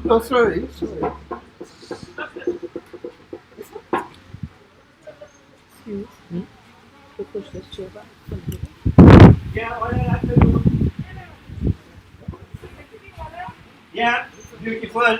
No, sorry. Excuse. To push this chair back. Yeah, all I like to do. Yeah, beautiful.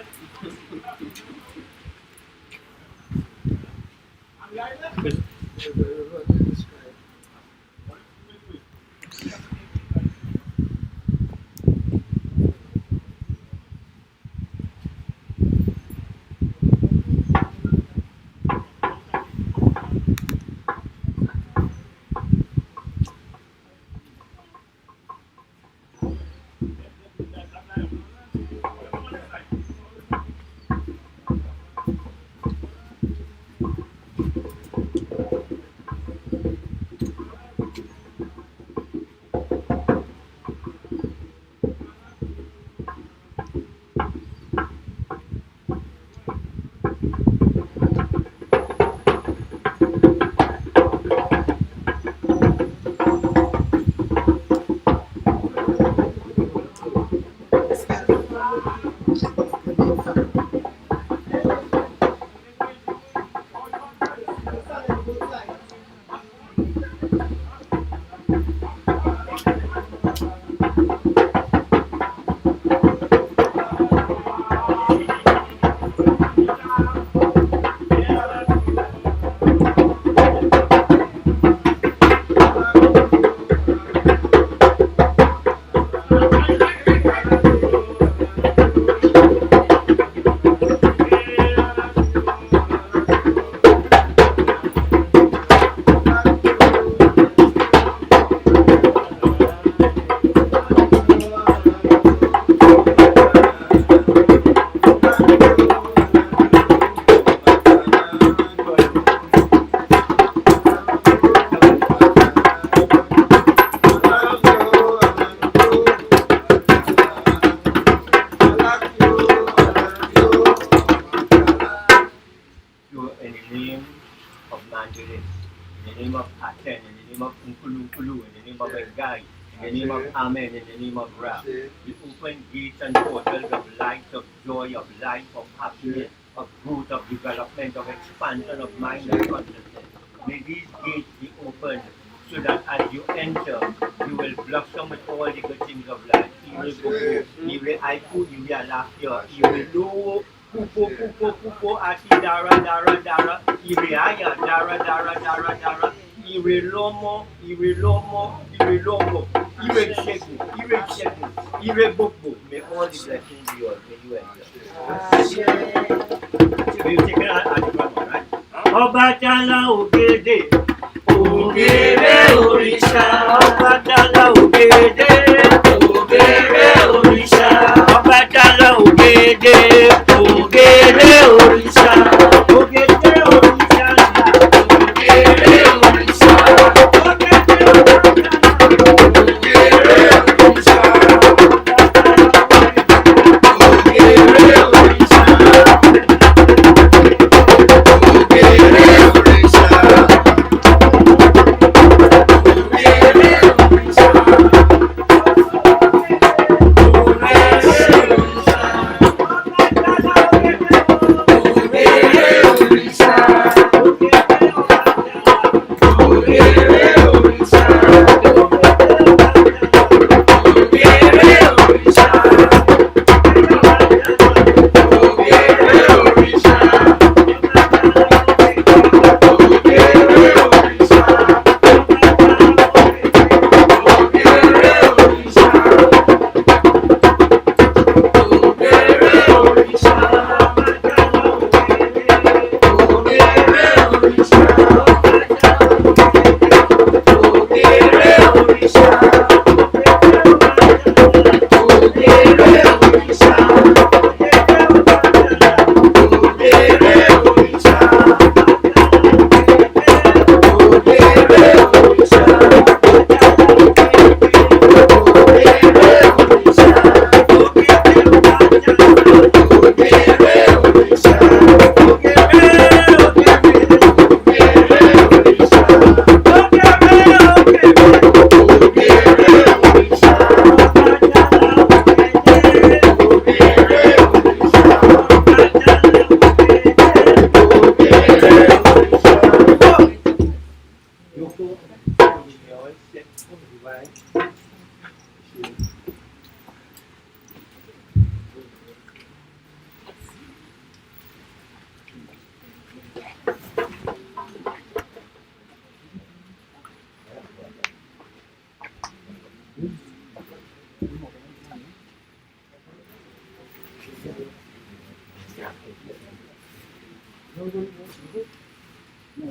In the name of Mandalay, in the name of Aten, in the name of Unkulu, in the name of Engai, in the name of Amen, in the name of Ra, we open gates and portals of light, of joy, of life, of happiness, of growth, of development, of expansion of mind and consciousness. May these gates be opened so that as you enter, you will blossom with all the good things of life. You will go, you will aiku, you will laughter, you will know. Pupo, ati dara, ireaya, dara, irelomo, ireshegu, ireboko. May all the blessings be yours. May you enjoy. So you take it at the front, right? Obatala ogede, orisha. Obatala ogede, orisha. Obatala ogede, orisha. Ogede orisha,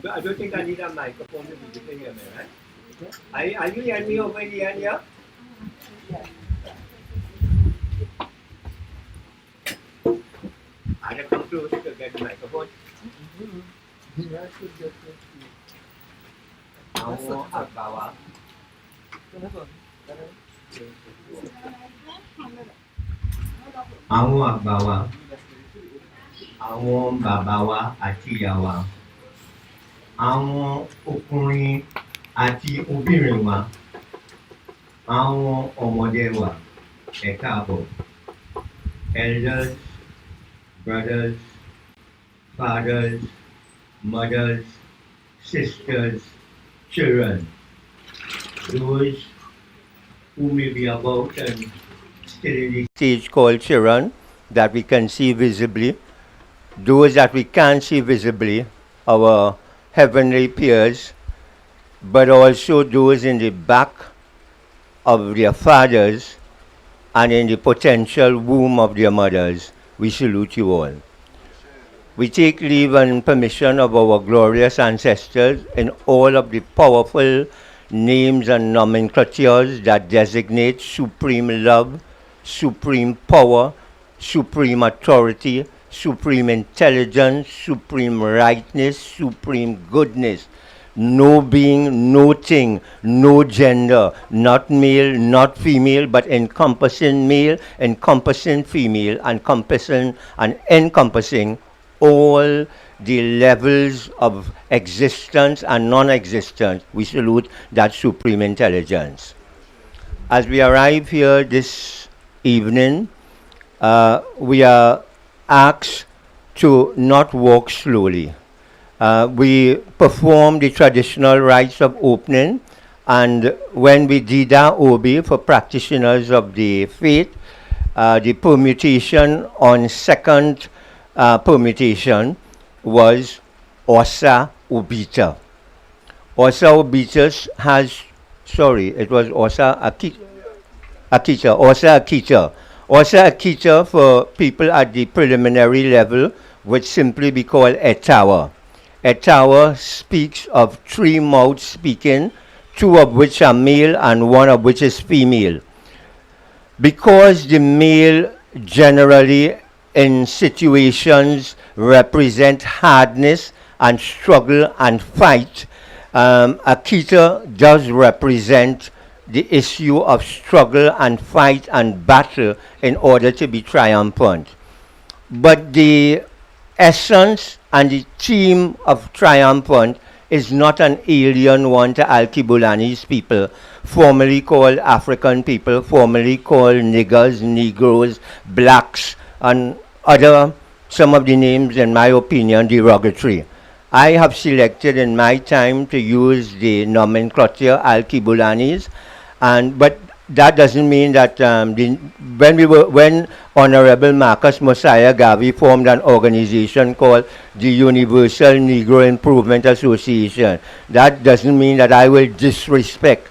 But I don't think I need a microphone to be able to hear me, right? Are you hearing me over in the end here? I have come close to get the microphone. Àwọn àgbà wa. Àwọn àgbà wa. Àwọn bàbá wa àti ìyá wa. Àwọn ọkùnrin àti obìnrin wa. Àwọn ọmọdé wa. Ẹ káàbọ̀. Elders, brothers, fathers, mothers, sisters, children, those who may be about and still in the stage called children that we can see visibly, those that we can't see visibly, our heavenly peers, but also those in the back of their fathers and in the potential womb of their mothers. We salute you all. We take leave and permission of our glorious ancestors in all of the powerful names and nomenclatures that designate supreme love, supreme power, supreme authority, supreme intelligence, supreme rightness, supreme goodness. No being, no thing, no gender, not male, not female, but encompassing male, encompassing female, encompassing and encompassing all the levels of existence and non-existence. We salute that supreme intelligence. As we arrive here this evening, we are asked to not walk slowly. We perform the traditional rites of opening, and when we did our obi for practitioners of the faith, the permutation on second permutation was Osa Ubita. Osa Ubitas has, sorry, it was Osa Akita, Osa Akita. Osa Akita for people at the preliminary level would simply be called Etawa. Etawa speaks of three mouths speaking, two of which are male and one of which is female. Because the male generally in situations represent hardness and struggle and fight, Akita does represent the issue of struggle and fight and battle in order to be triumphant. But the essence and the theme of triumphant is not an alien one to Alkebulanese people, formerly called African people, formerly called niggers, negroes, blacks, and other, some of the names, in my opinion, derogatory. I have selected in my time to use the nomenclature Alkebulanese, but that doesn't mean that when Honorable Marcus Mosiah Garvey formed an organization called the Universal Negro Improvement Association, that doesn't mean that I will disrespect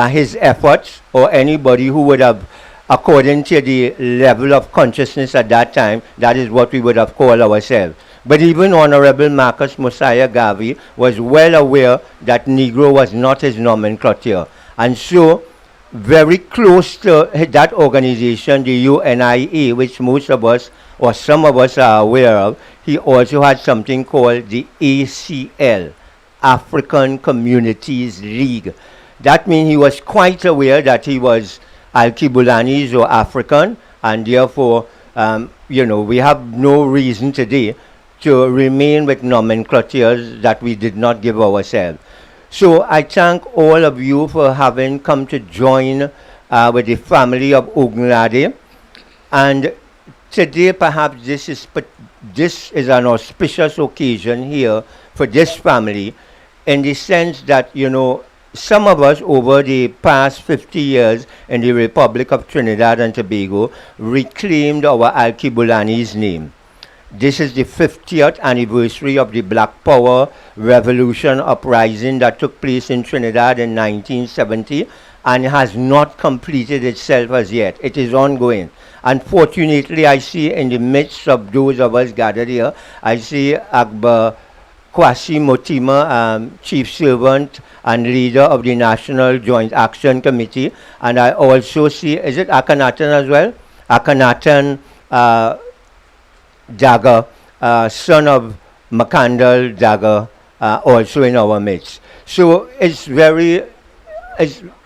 his efforts or anybody who would have, according to the level of consciousness at that time, that is what we would have called ourselves. But even Honorable Marcus Mosiah Garvey was well aware that Negro was not his nomenclature. And so, very close to that organization, the UNIA, which most of us or some of us are aware of, he also had something called the ACL, African Communities League. That means he was quite aware that he was Alkebulanese or African, and therefore, we have no reason today to remain with nomenclatures that we did not give ourselves. So I thank all of you for having come to join with the family of Ogunlade. And today perhaps this is an auspicious occasion here for this family, in the sense that, some of us over the past 50 years in the Republic of Trinidad and Tobago reclaimed our Alkebulanese name. This is the 50th anniversary of the Black Power Revolution uprising that took place in Trinidad in 1970, and has not completed itself as yet. It is ongoing. Unfortunately, I see in the midst of those of us gathered here, I see Akbar Kwasi Motima, Chief Servant and leader of the National Joint Action Committee, and I also see, is it Akhenaten as well? Akhenaten Dagger, son of Makandal Dagger, also in our midst. So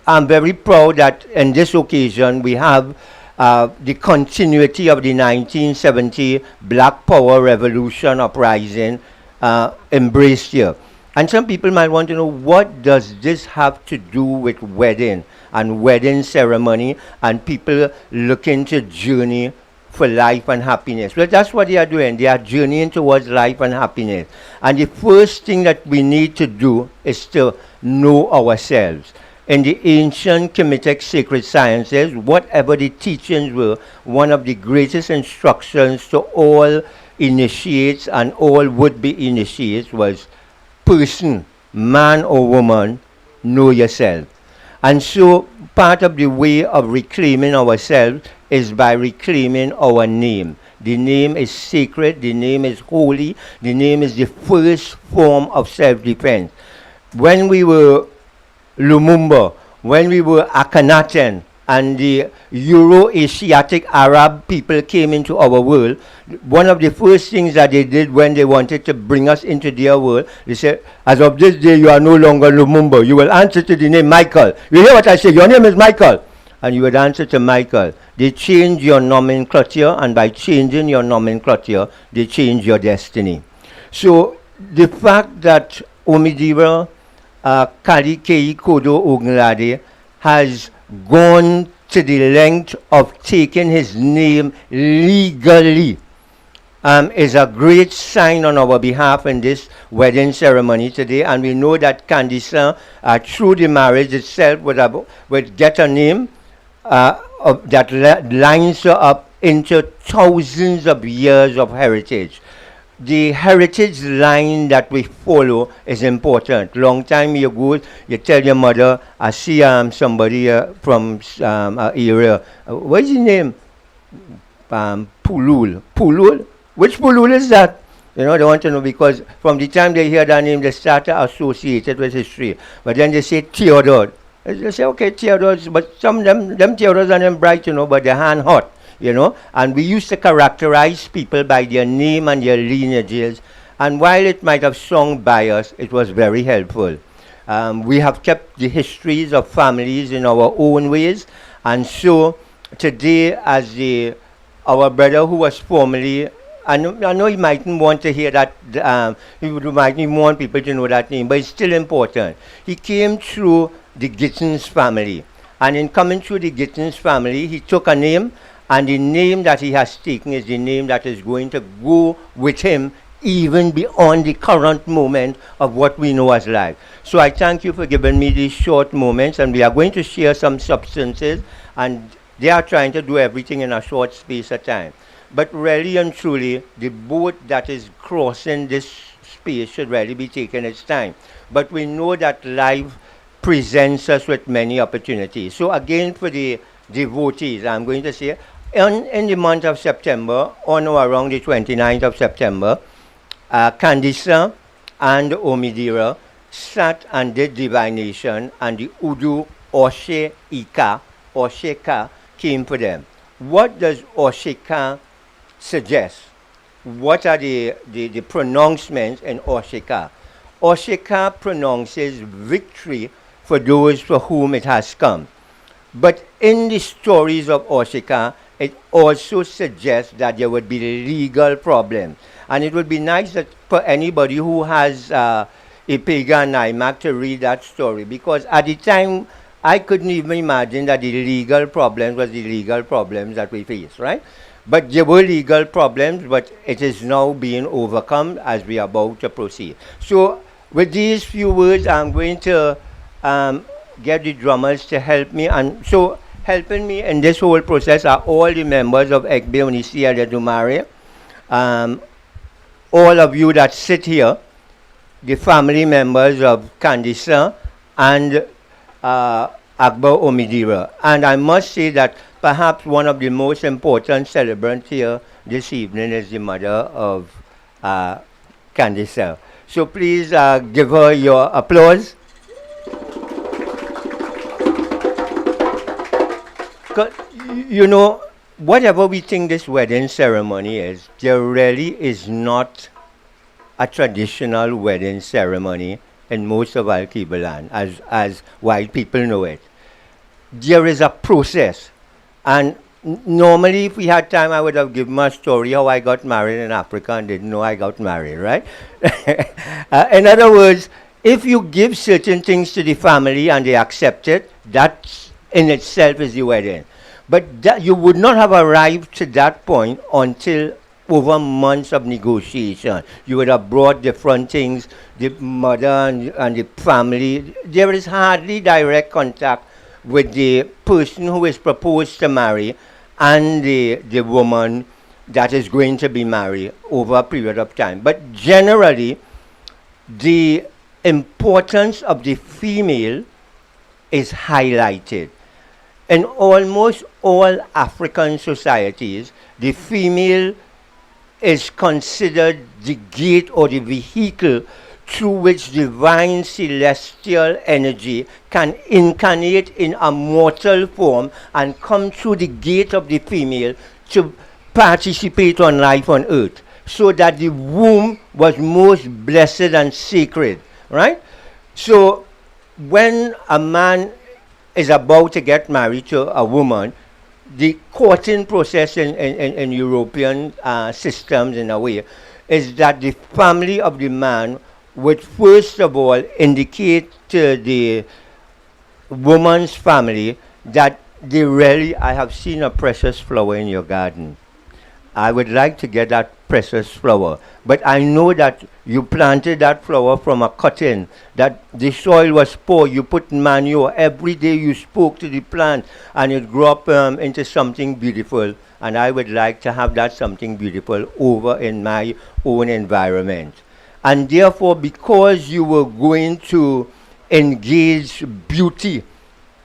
I'm very proud that in this occasion we have the continuity of the 1970 Black Power Revolution uprising embraced here. And some people might want to know, what does this have to do with wedding and wedding ceremony and people looking to journey for life and happiness? Well, that's what they are doing. They are journeying towards life and happiness. And the first thing that we need to do is to know ourselves. In the ancient Kemetic sacred sciences, whatever the teachings were, one of the greatest instructions to all initiates and all would-be initiates was, person, man or woman, know yourself. And so part of the way of reclaiming ourselves is by reclaiming our name. The name is sacred, the name is holy, the name is the first form of self-defense. When we were Lumumba, when we were Akhenaten, and the Euro-Asiatic Arab people came into our world, one of the first things that they did when they wanted to bring us into their world, they said, as of this day, you are no longer Lumumba. You will answer to the name Michael. You hear what I say? Your name is Michael. And you would answer to Michael. They change your nomenclature, and by changing your nomenclature, they change your destiny. So the fact that Omidira Kali Kei Kodo Ogunlade has gone to the length of taking his name legally is a great sign on our behalf in this wedding ceremony today. And we know that Candice, through the marriage itself, would get a name that lines her up into thousands of years of heritage. The heritage line that we follow is important. Long time ago, you tell your mother, I see somebody from area. What is his name? Pulul. Pulul? Which Pulul is that? You know, they want to know because from the time they hear that name, they start to associate it with history. But then they say Theodore. They say, okay, Theodore, but some of them Theodores are them bright, you know, but their hand hot. You know, and we used to characterize people by their name and their lineages, and while it might have sung bias, it was very helpful. We have kept the histories of families in our own ways, and so today, as our brother who was formerly, I know he mightn't want to hear that, he mightn't want people to know that name, but it's still important. He came through the Gittins family, and in coming through the Gittins family, he took a name. And the name that he has taken is the name that is going to go with him even beyond the current moment of what we know as life. So I thank you for giving me these short moments, and we are going to share some substances, and they are trying to do everything in a short space of time. But really and truly, the boat that is crossing this space should really be taking its time. But we know that life presents us with many opportunities. So again, for the devotees, I'm going to say, in the month of September, on or around the 29th of September, Candice and Omidira sat and did divination, and the Udu Osheka came for them. What does Osheka suggest? What are the pronouncements in Osheka? Osheka pronounces victory for those for whom it has come. But in the stories of Osheka, it also suggests that there would be legal problems. And it would be nice that for anybody who has a pagan IMAC to read that story, because at the time, I couldn't even imagine that the legal problems was the legal problems that we face, right? But there were legal problems, but it is now being overcome as we are about to proceed. So with these few words, I'm going to get the drummers to help me. And so helping me in this whole process are all the members of Ekbe Onisia de Dumare, all of you that sit here, the family members of Candice and Akbar Omidira. And I must say that perhaps one of the most important celebrants here this evening is the mother of uh, Candice. So please give her your applause. 'Cause, you know, whatever we think this wedding ceremony is, there really is not a traditional wedding ceremony in most of Al Kibalan, as white people know it. There is a process. And normally, if we had time, I would have given my story how I got married in Africa and didn't know I got married, right? In other words, if you give certain things to the family and they accept it, that in itself is the wedding. But that you would not have arrived to that point until over months of negotiation. You would have brought different things, the mother and the family. There is hardly direct contact with the person who is proposed to marry and the woman that is going to be married over a period of time. But generally, the importance of the female is highlighted. In almost all African societies, the female is considered the gate or the vehicle through which divine celestial energy can incarnate in a mortal form and come through the gate of the female to participate on life on earth. So that the womb was most blessed and sacred, right? So when a man is about to get married to a woman, the courting process in European systems, in a way, is that the family of the man would first of all indicate to the woman's family that they really, I have seen a precious flower in your garden. I would like to get that precious flower. But I know that you planted that flower from a cutting, that the soil was poor, you put manure, every day you spoke to the plant, and it grew up into something beautiful. And I would like to have that something beautiful over in my own environment. And therefore, because you were going to engage beauty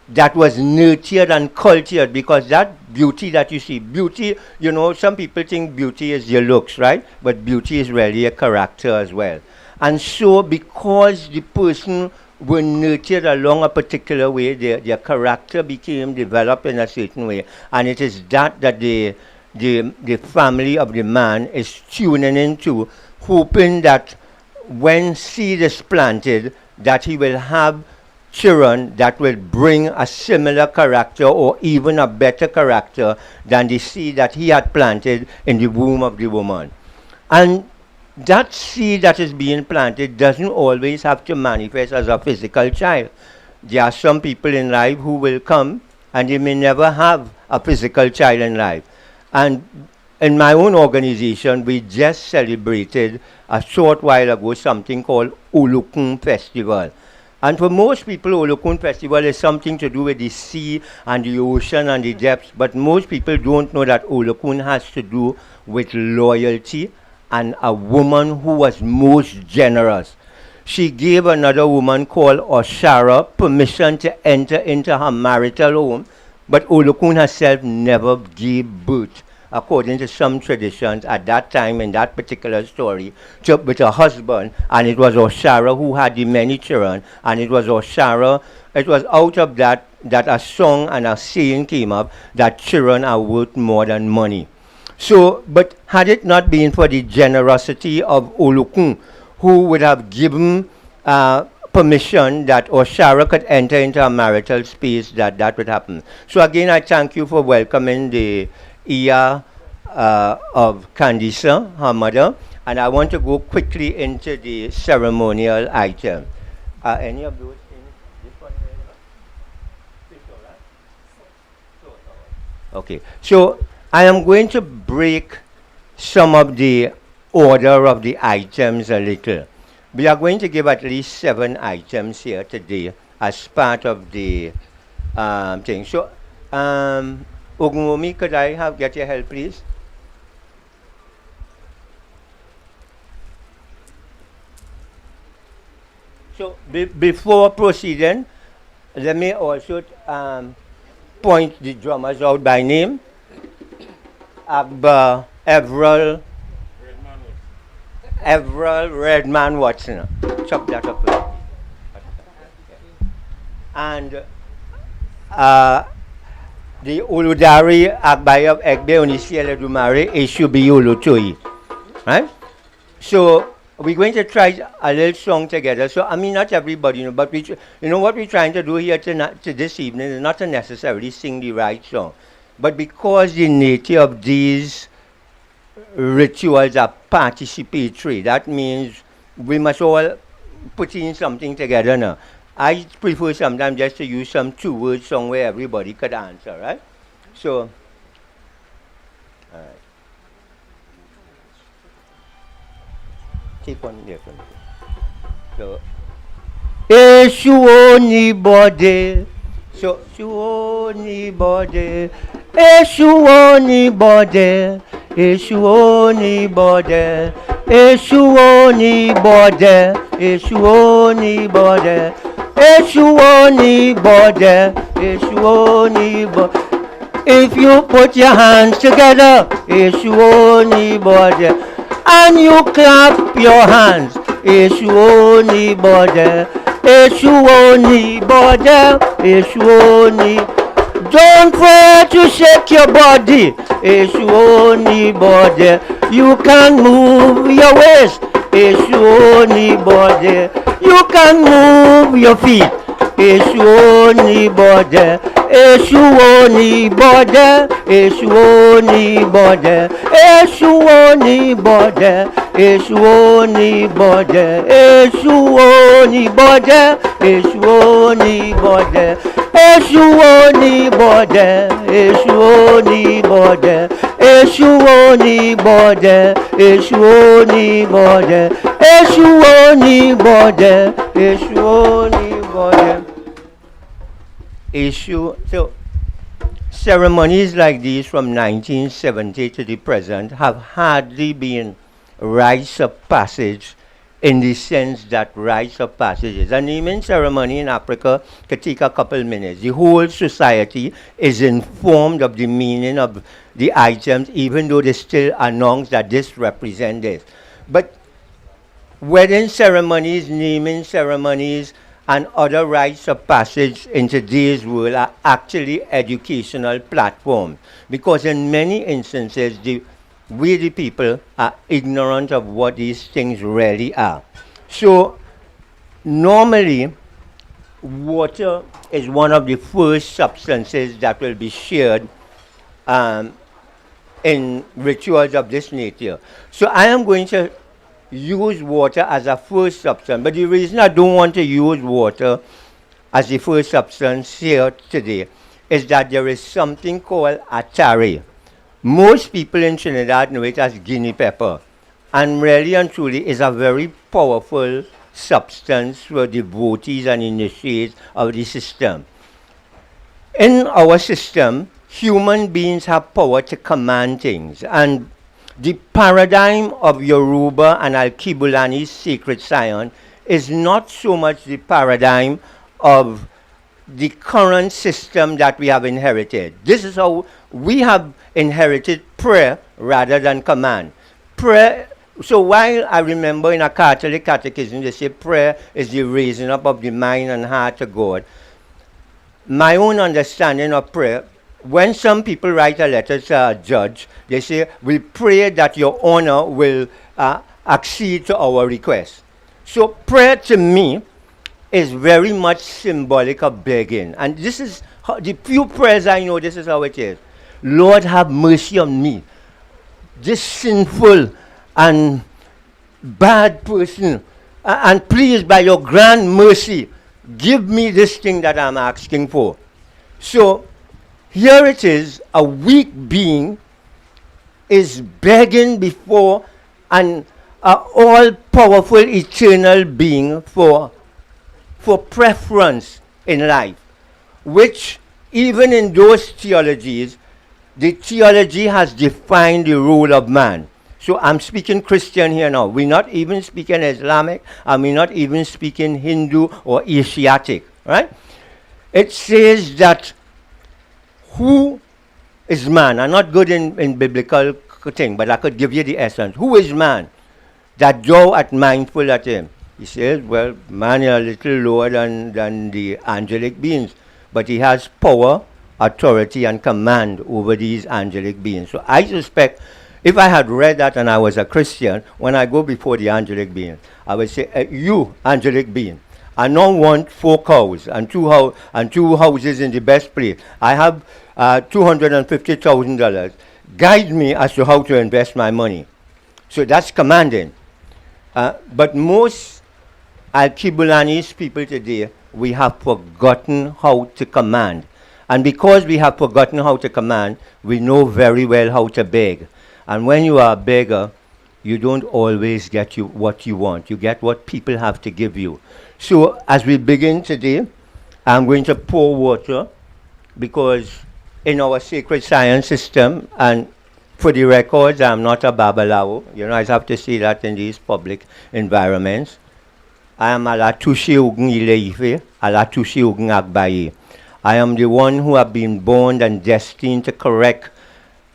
that was nurtured and cultured, because that beauty that you see, beauty, you know, some people think beauty is your looks, right? But beauty is really a character as well. And so because the person were nurtured along a particular way, their character became developed in a certain way, and it is that the family of the man is tuning into, hoping that when seed is planted, that he will have children that will bring a similar character or even a better character than the seed that he had planted in the womb of the woman. And that seed that is being planted doesn't always have to manifest as a physical child. There are some people in life who will come and they may never have a physical child in life. And in my own organization, we just celebrated a short while ago something called Olokun Festival. And for most people, Olokun Festival is something to do with the sea and the ocean and the depths, but most people don't know that Olokun has to do with loyalty and a woman who was most generous. She gave another woman called Oshara permission to enter into her marital home, but Olokun herself never gave birth, according to some traditions at that time in that particular story, with her husband, and it was Oshara who had the many children, and it was Oshara, it was out of that that a song and a saying came up that children are worth more than money. So, but had it not been for the generosity of Olokun, who would have given permission that Oshara could enter into a marital space, that would happen. So again, I thank you for welcoming the Iya of Candice, her mother, and I want to go quickly into the ceremonial item. Any of those things? This one here? Okay, so I am going to break some of the order of the items a little. We are going to give at least 7 items here today as part of the thing. So, Ogunwomi, could I get your help, please? So, before proceeding, let me also point the drummers out by name. Agba, Everell Redman Watson. Chop that up. And the Uludari Agbayab Egbe Onisiele Dumare Eshubi Ulutui. Right? So we're going to try a little song together. So I mean, not everybody, but what we're trying to do here to this evening is not to necessarily sing the right song, but because the nature of these rituals are participatory, that means we must all put in something together now. I prefer sometimes just to use some two-word song where everybody could answer, right? So, all right. Take one there from me. So, Eshu anybody. So, Eshu anybody. Eshu anybody. Eshu anybody. Eshu anybody. Eshu anybody. Eshu anybody. Eshu anybody. If you put your hands together, Eshu anybody. And you clap your hands, Eshu anybody. Eshu anybody. Eshu anybody. Don't pray to shake your body, Eshu anybody. You can move your waist, Eshu anybody. You can move your feet, Eshu anybody. Eshu anybody. Eshu anybody. Eshu anybody. Eshu anybody. Eshu anybody. Eshu anybody. Eshu anybody. Eshu anybody. Eshu anybody. Eshu anybody. Eshu anybody. Eshu anybody. Issue. So ceremonies like these from 1970 to the present have hardly been rites of passage in the sense that rites of passage is. A naming ceremony in Africa could take a couple minutes. The whole society is informed of the meaning of the items, even though they still announce that this represents this. But wedding ceremonies, naming ceremonies, and other rites of passage in today's world are actually educational platforms, because in many instances we the people are ignorant of what these things really are. So normally water is one of the first substances that will be shared in rituals of this nature. So I am going to use water as a first substance. But the reason I don't want to use water as the first substance here today is that there is something called atari. Most people in Trinidad know it as guinea pepper. And really and truly is a very powerful substance for devotees and initiates of the system. In our system, human beings have power to command things. And the paradigm of Yoruba and Al-Kibulani's sacred science is not so much the paradigm of the current system that we have inherited. This is how we have inherited prayer rather than command. Prayer. So while I remember in a Catholic catechism they say prayer is the raising up of the mind and heart to God, my own understanding of prayer, when some people write a letter to a judge, they say, we pray that your honor will accede to our request. So prayer to me is very much symbolic of begging. And this is how, the few prayers I know, this is how it is. Lord, have mercy on me, this sinful and bad person. And please, by your grand mercy, give me this thing that I'm asking for. So here it is, a weak being is begging before an all-powerful eternal being for preference in life, which even in those theologies, the theology has defined the role of man. So I'm speaking Christian here now. We're not even speaking Islamic, and we're not even speaking Hindu or Asiatic, right? it says that who is man? I'm not good in biblical thing, but I could give you the essence. Who is man? That thou art mindful at him. He says, well, man is a little lower than the angelic beings, but he has power, authority, and command over these angelic beings. So I suspect if I had read that and I was a Christian, when I go before the angelic being, I would say, you, angelic being, I don't want 4 cows and two houses in the best place. I have $250,000. Guide me as to how to invest my money. So that's commanding. But most Al-Kibulanese people today, we have forgotten how to command. And because we have forgotten how to command, we know very well how to beg. And when you are a beggar, you don't always get what you want. You get what people have to give you. So as we begin today, I'm going to pour water because in our sacred science system, and for the records, I'm not a Babalawo. You know, I have to say that in these public environments. I am Alatushi Ogun Ileife, Alatushi Ogun Agbaye. I am the one who have been born and destined to correct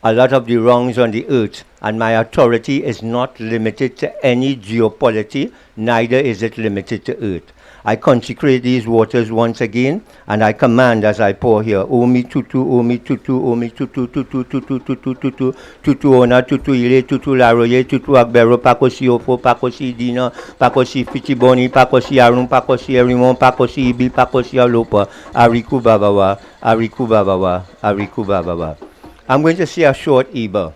a lot of the wrongs on the earth, and my authority is not limited to any geopolity, neither is it limited to earth. I consecrate these waters once again, and I command as I pour here, Omi tutu, Omi tutu, Omi tutu, tutu, tutu, tutu, tutu, tutu ona, tutu ile, tutu laroye, tutu agbero, pakosi ofo, pakosi dina, pakosi fitiboni, pakosi arun, pakosi erimon, pakosi ibi, pakosi alopa, ariku babawa, ariku babawa, ariku babawa. I'm going to say a short Iba.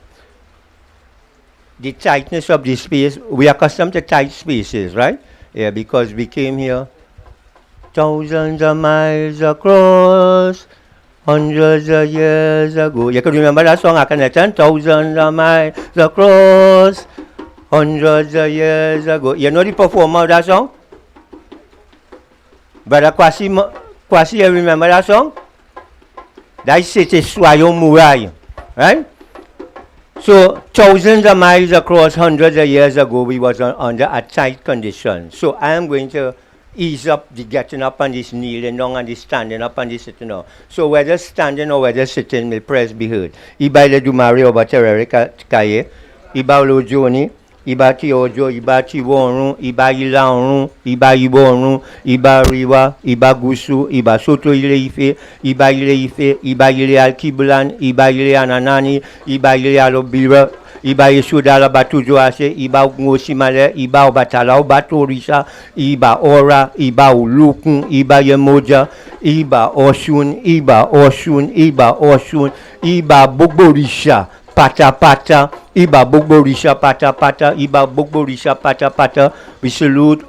The tightness of the space, we are accustomed to tight spaces, right? Yeah, because we came here thousands of miles across, hundreds of years ago. You can remember that song, Akhenaten? Thousands of miles across, hundreds of years ago. You know the performer of that song? Brother Kwasi, you remember that song? That city Soyon Murai, right? So thousands of miles across, hundreds of years ago, we was under a tight condition. So I am going to ease up the getting up and this kneeling down and the standing up and the sitting down. So whether standing or whether sitting, will press be heard. Iba ile dumari oba terere kaye, iba lo joni, iba ti ojo, iba ti worun, iba ila orun, iba ibo orun, iba riwa, iba gusu, iba soto ile ife, iba ile alkibulan, iba ile ananani, iba ile alobira, iba yesuda la batujo ase, iba ngosimale, iba obatala obatorisa, iba ora, iba ulukun, iba yemoja, iba oshun, iba oshun, iba oshun, iba bogborisha, pata pata, iba bogborisha pata pata, iba bogborisha pata pata. We salute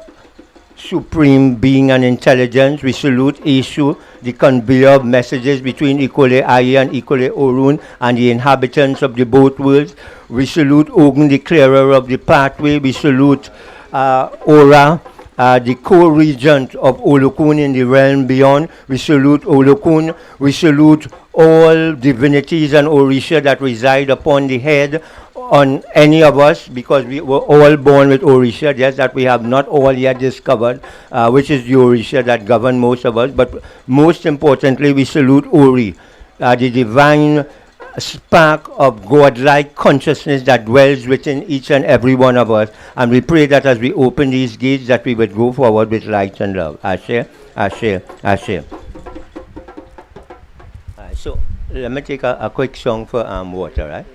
Supreme Being and Intelligence. We salute Eshu, the conveyor of messages between Ikole Aye and Ikole Orun and the inhabitants of the both worlds. We salute Ogun, the clearer of the pathway. We salute Ora, the co-regent of Olokun in the realm beyond. We salute Olokun. We salute all divinities and Orisha that reside upon the head on any of us, because we were all born with Orisha, just that we have not all yet discovered which is the Orisha that govern most of us. But most importantly, we salute Ori, the divine spark of godlike consciousness that dwells within each and every one of us. And we pray that as we open these gates, that we would go forward with light and love. Ashe, Ashe, Ashe. So let me take a quick song for water, right?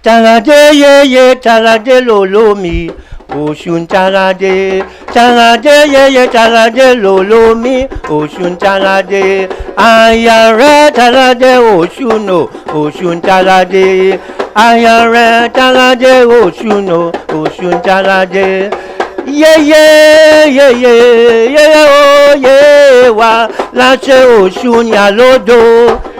Talade ye ye, talade lolo mi, oshun talade. Talade ye ye, talade lolo mi, oshun talade. Ayare talade oshuno, oshun talade. Ayare talade oshuno, oshun talade. Ye ye ye ye ye oh ye wa, lache oshun yalodo.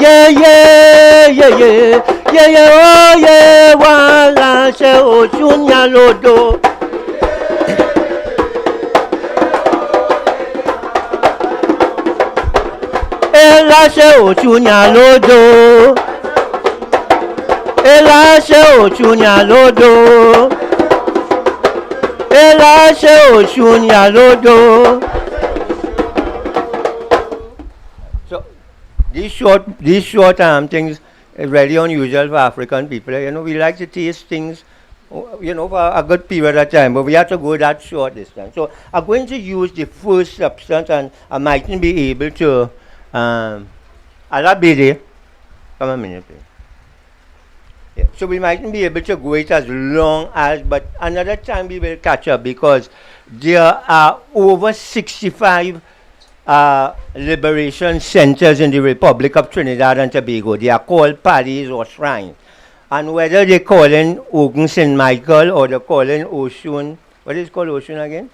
Yeah, yeah, yeah, yeah, yeah, yeah, oh, yeah, wala se ochunya lodo. Ela se ochunya lodo. Ela se ochunya lodo. Ela se oshun yalodo. So these short things is really unusual for African people. You know, we like to taste things, you know, for a good period of time, but we have to go that short distance. So I'm going to use the first substance, and I mightn't be able to. Alabidi, come a minute, please. Yeah. So we mightn't be able to go it as long as, but another time we will catch up because there are over 65 liberation centers in the Republic of Trinidad and Tobago. They are called palaces or shrines. And whether they call in Ogun St. Michael or they call in Oshun, what is it called Oshun again?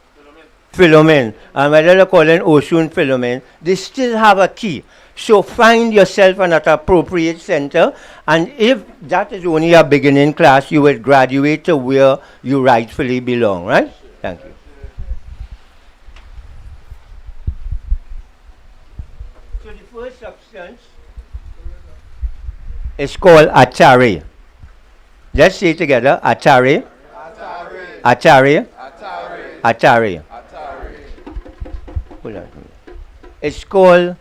Philomen. And whether they call in Oshun Philomen, they still have a key. So find yourself an appropriate center, and if that is only a beginning class, you will graduate to where you rightfully belong, right? Thank you. So the first substance is called atari. Let's say it together. Atari. Atari. Atari. Atari. Atari. Atari. Hold on. It's called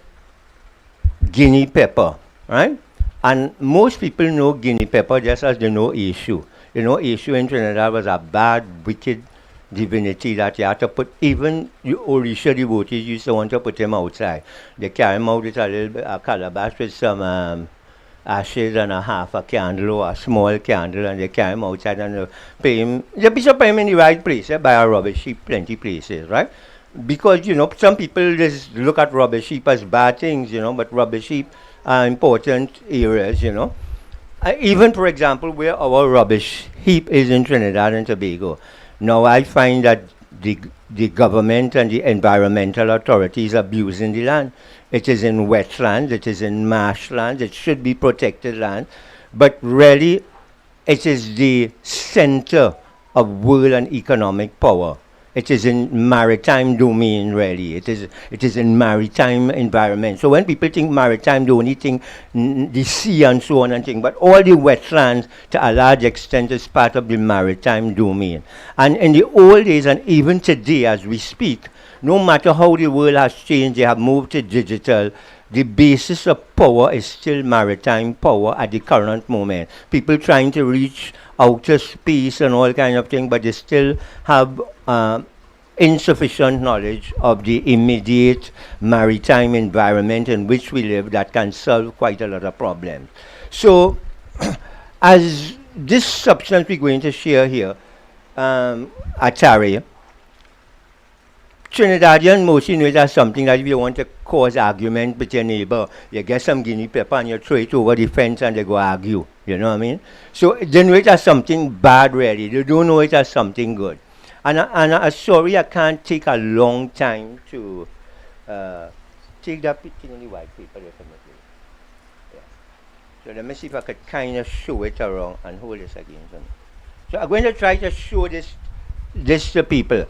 guinea pepper, right? And most people know guinea pepper just as they know Eshu. You know, Eshu in Trinidad was a bad, wicked divinity that you had to put, even you Orisha devotees used to want to put him outside. They carry him out with a little bit, a calabash with some ashes and a half a candle or a small candle, and they carry him outside and pay him. They be pay him in the right place, by a rubbish heap, plenty places, right? Because, you know, some people just look at rubbish heap as bad things, you know, but rubbish heap are important areas, you know. Even, for example, where our rubbish heap is in Trinidad and Tobago. Now, I find that the government and the environmental authorities abusing the land. It is in wetlands, it is in marshlands, it should be protected land, but really, it is the center of world and economic power. It is in maritime domain, really. It is in maritime environment. So when people think maritime, they only think the sea and so on and thing. But all the wetlands, to a large extent, is part of the maritime domain. And in the old days, and even today as we speak, no matter how the world has changed, they have moved to digital, the basis of power is still maritime power at the current moment. People trying to reach outer space and all kind of thing, but they still have insufficient knowledge of the immediate maritime environment in which we live that can solve quite a lot of problems. So, as this substance we're going to share here, Atari, Trinidadian mostly know it as something that if you want to cause argument with your neighbor, you get some guinea pepper and you throw it over the fence and they go argue. You know what I mean? So they know it as something bad really. They don't know it as something good. And sorry, I can't take a long time to take that picture in the white paper definitely. Yeah. So let me see if I could kind of show it around and hold this again. So I'm going to try to show this to people.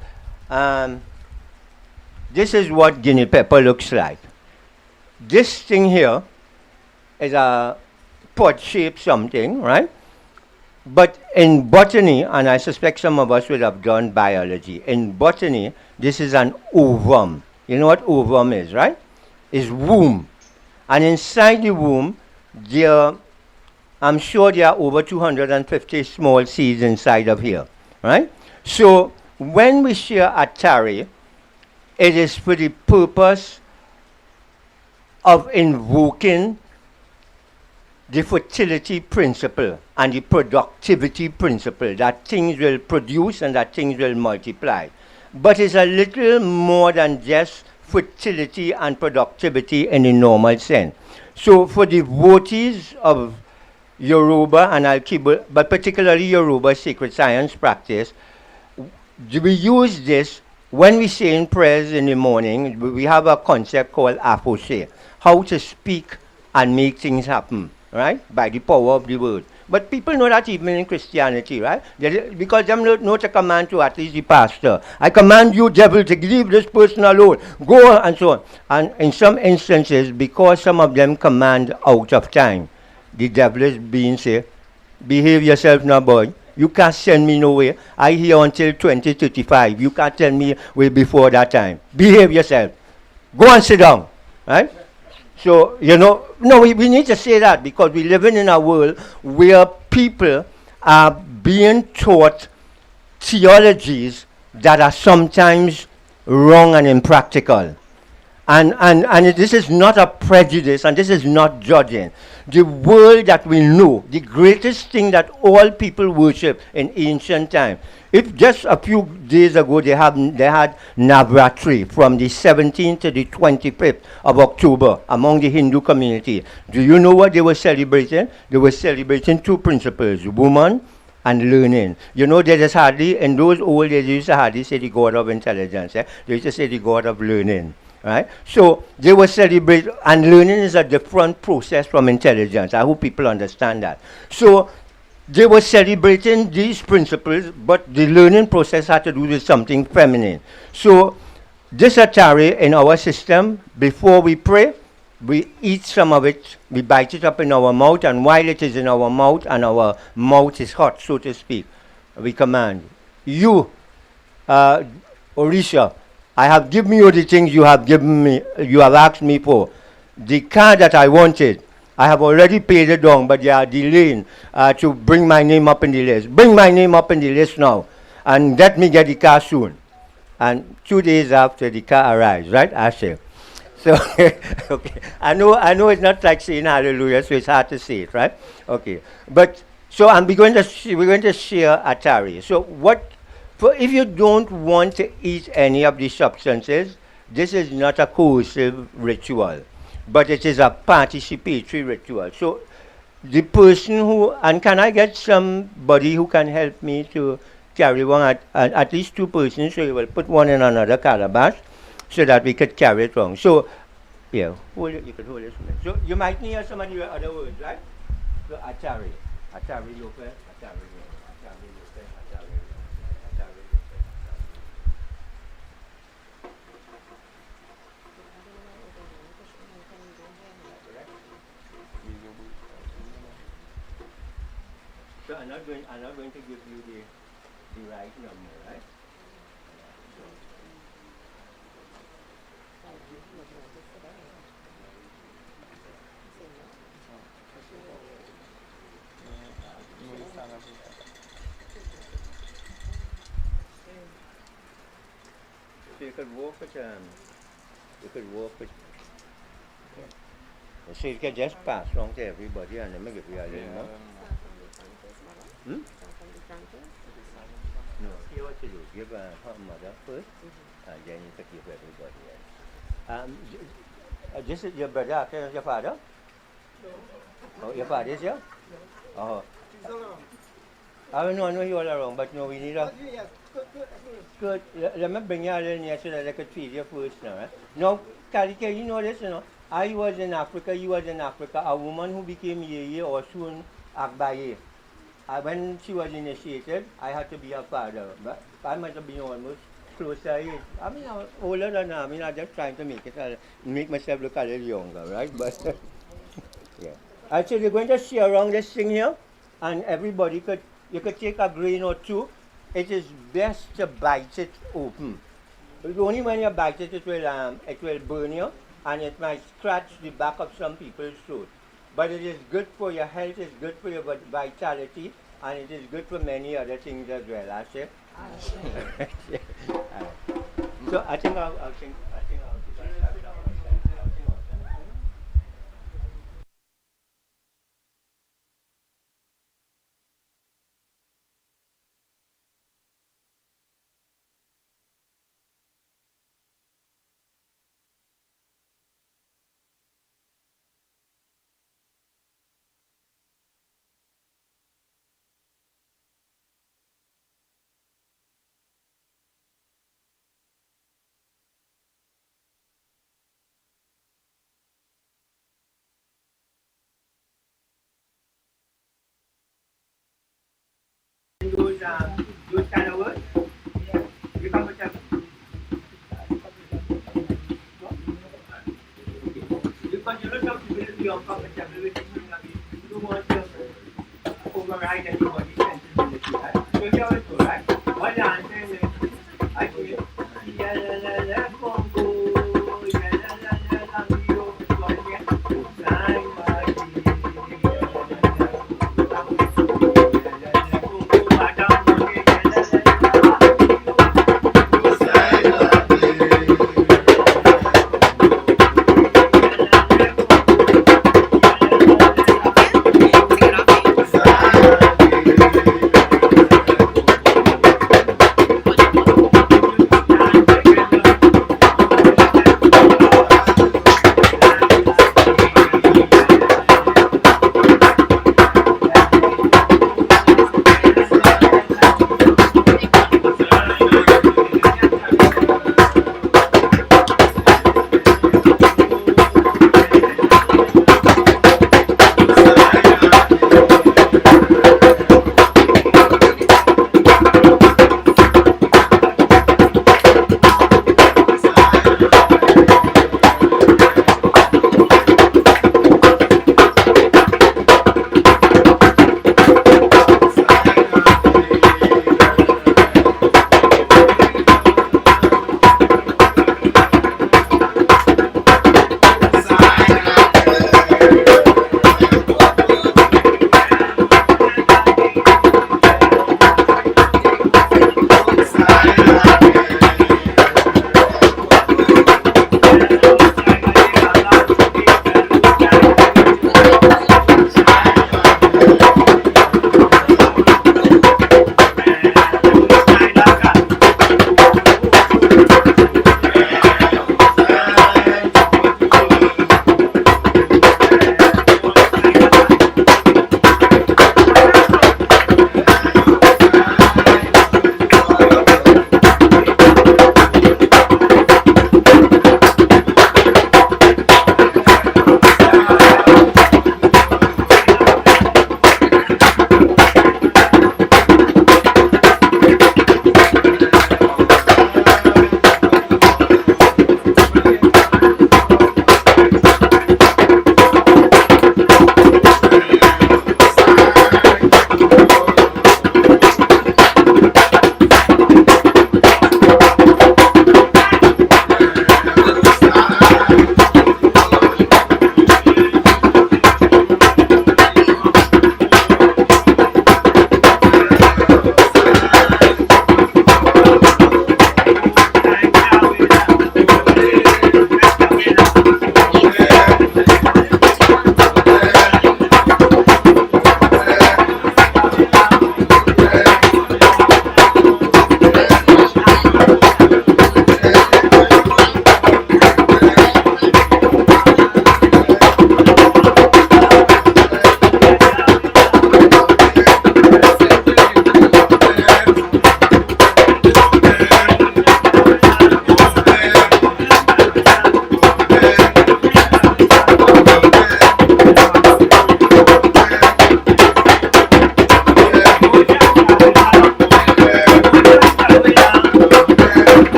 This is what guinea pepper looks like. This thing here is a pod-shaped something, right? But in botany, and I suspect some of us will have done biology, in botany, this is an ovum. You know what ovum is, right? It's womb. And inside the womb, I'm sure there are over 250 small seeds inside of here, right? So when we share Atari, it is for the purpose of invoking the fertility principle and the productivity principle, that things will produce and that things will multiply. But it's a little more than just fertility and productivity in the normal sense. So for devotees of Yoruba and Al-Kibu, but particularly Yoruba sacred science practice, we use this when we say in prayers in the morning. We have a concept called aposhe, how to speak and make things happen, right? By the power of the word. But people know that even in Christianity, right? Because them know to command to at least the pastor. I command you, devil, to leave this person alone. Go, and so on. And in some instances, because some of them command out of time, the devil is being say, behave yourself now, boy. You can't send me nowhere. I here until 2035. You can't tell me way before that time. Behave yourself. Go and sit down. Right? So, no, we need to say that because we're living in a world where people are being taught theologies that are sometimes wrong and impractical. And this is not a prejudice, and this is not judging. The world that we know, the greatest thing that all people worship in ancient time. If just a few days ago they had Navratri from the 17th to the 25th of October among the Hindu community. Do you know what they were celebrating? They were celebrating two principles, woman and learning. They just hardly, in those old days, they used to hardly say the God of intelligence. They used to say the God of learning. Right? So they were celebrating, and learning is a different process from intelligence. I hope people understand that. So they were celebrating these principles, but the learning process had to do with something feminine. So this atari in our system, before we pray, we eat some of it, we bite it up in our mouth, and while it is in our mouth and our mouth is hot, so to speak, we command, you, Orisha, I have given you the things you have asked me for. The car that I wanted, I have already paid it down, but they are delaying to bring my name up in the list. Bring my name up in the list now, and let me get the car soon. And 2 days after, the car arrives, right? I say. So, okay. I know it's not like saying hallelujah, so it's hard to say it, right? Okay. But, so we're going to share Atari. So if you don't want to eat any of these substances, this is not a coercive ritual, but it is a participatory ritual. So the person and can I get somebody who can help me to carry one, at least two persons, so you will put one in another calabash so that we could carry it wrong. So, yeah, you could hold it. So you might hear some of the other words, right? So Atari, Yoke, Atari. So I'm not going to give you the right number, right? So you could walk with so you can just pass along to everybody and then make it real, Hmm? No, here what to do, give her mother first, and then you can give everybody else. This is your brother after your father? No. Oh, your father is here? No. Oh. I know you all around, but no, we need a... Good. Let me bring you a little near so that I could feed you first now, right? Now, Kalika, you know this, I was in Africa, you was in Africa, a woman who became Yeye or soon Akbaye. When she was initiated, I had to be a father, but I might have been almost closer age. I mean, I'm older than her. I mean, I'm just trying to make myself look a little younger, right? But, yeah. Actually, we're going to share around this thing here, and everybody you could take a grain or two. It is best to bite it open. Only when you bite it, it will burn you, and it might scratch the back of some people's throat. But it is good for your health, it's good for your vitality, and it is good for many other things as well, Ashe? So I think I'll those kind of words? Yeah. You come with them. Because you know some people will be uncomfortable with it, you don't want to override anybody's sensibility.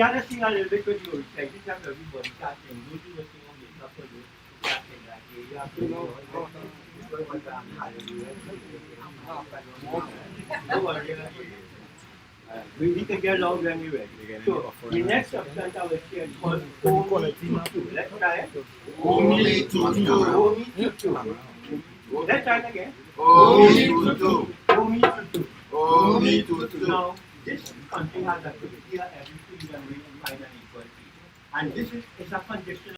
gotta sing a little bit with you. Like this have everybody starting. Don't do the thing on the top of the starting like you have to don't worry. We can get along when we're ready. So the next substance I will share is called Omi Tutu. Let's try it. Omi Tutu. Omi Tutu. Let's try it again. Omi Tutu. Omi Tutu. Omi Tutu. Now, this country has a criteria every freedom, rate, and find an equality. And this is a condition.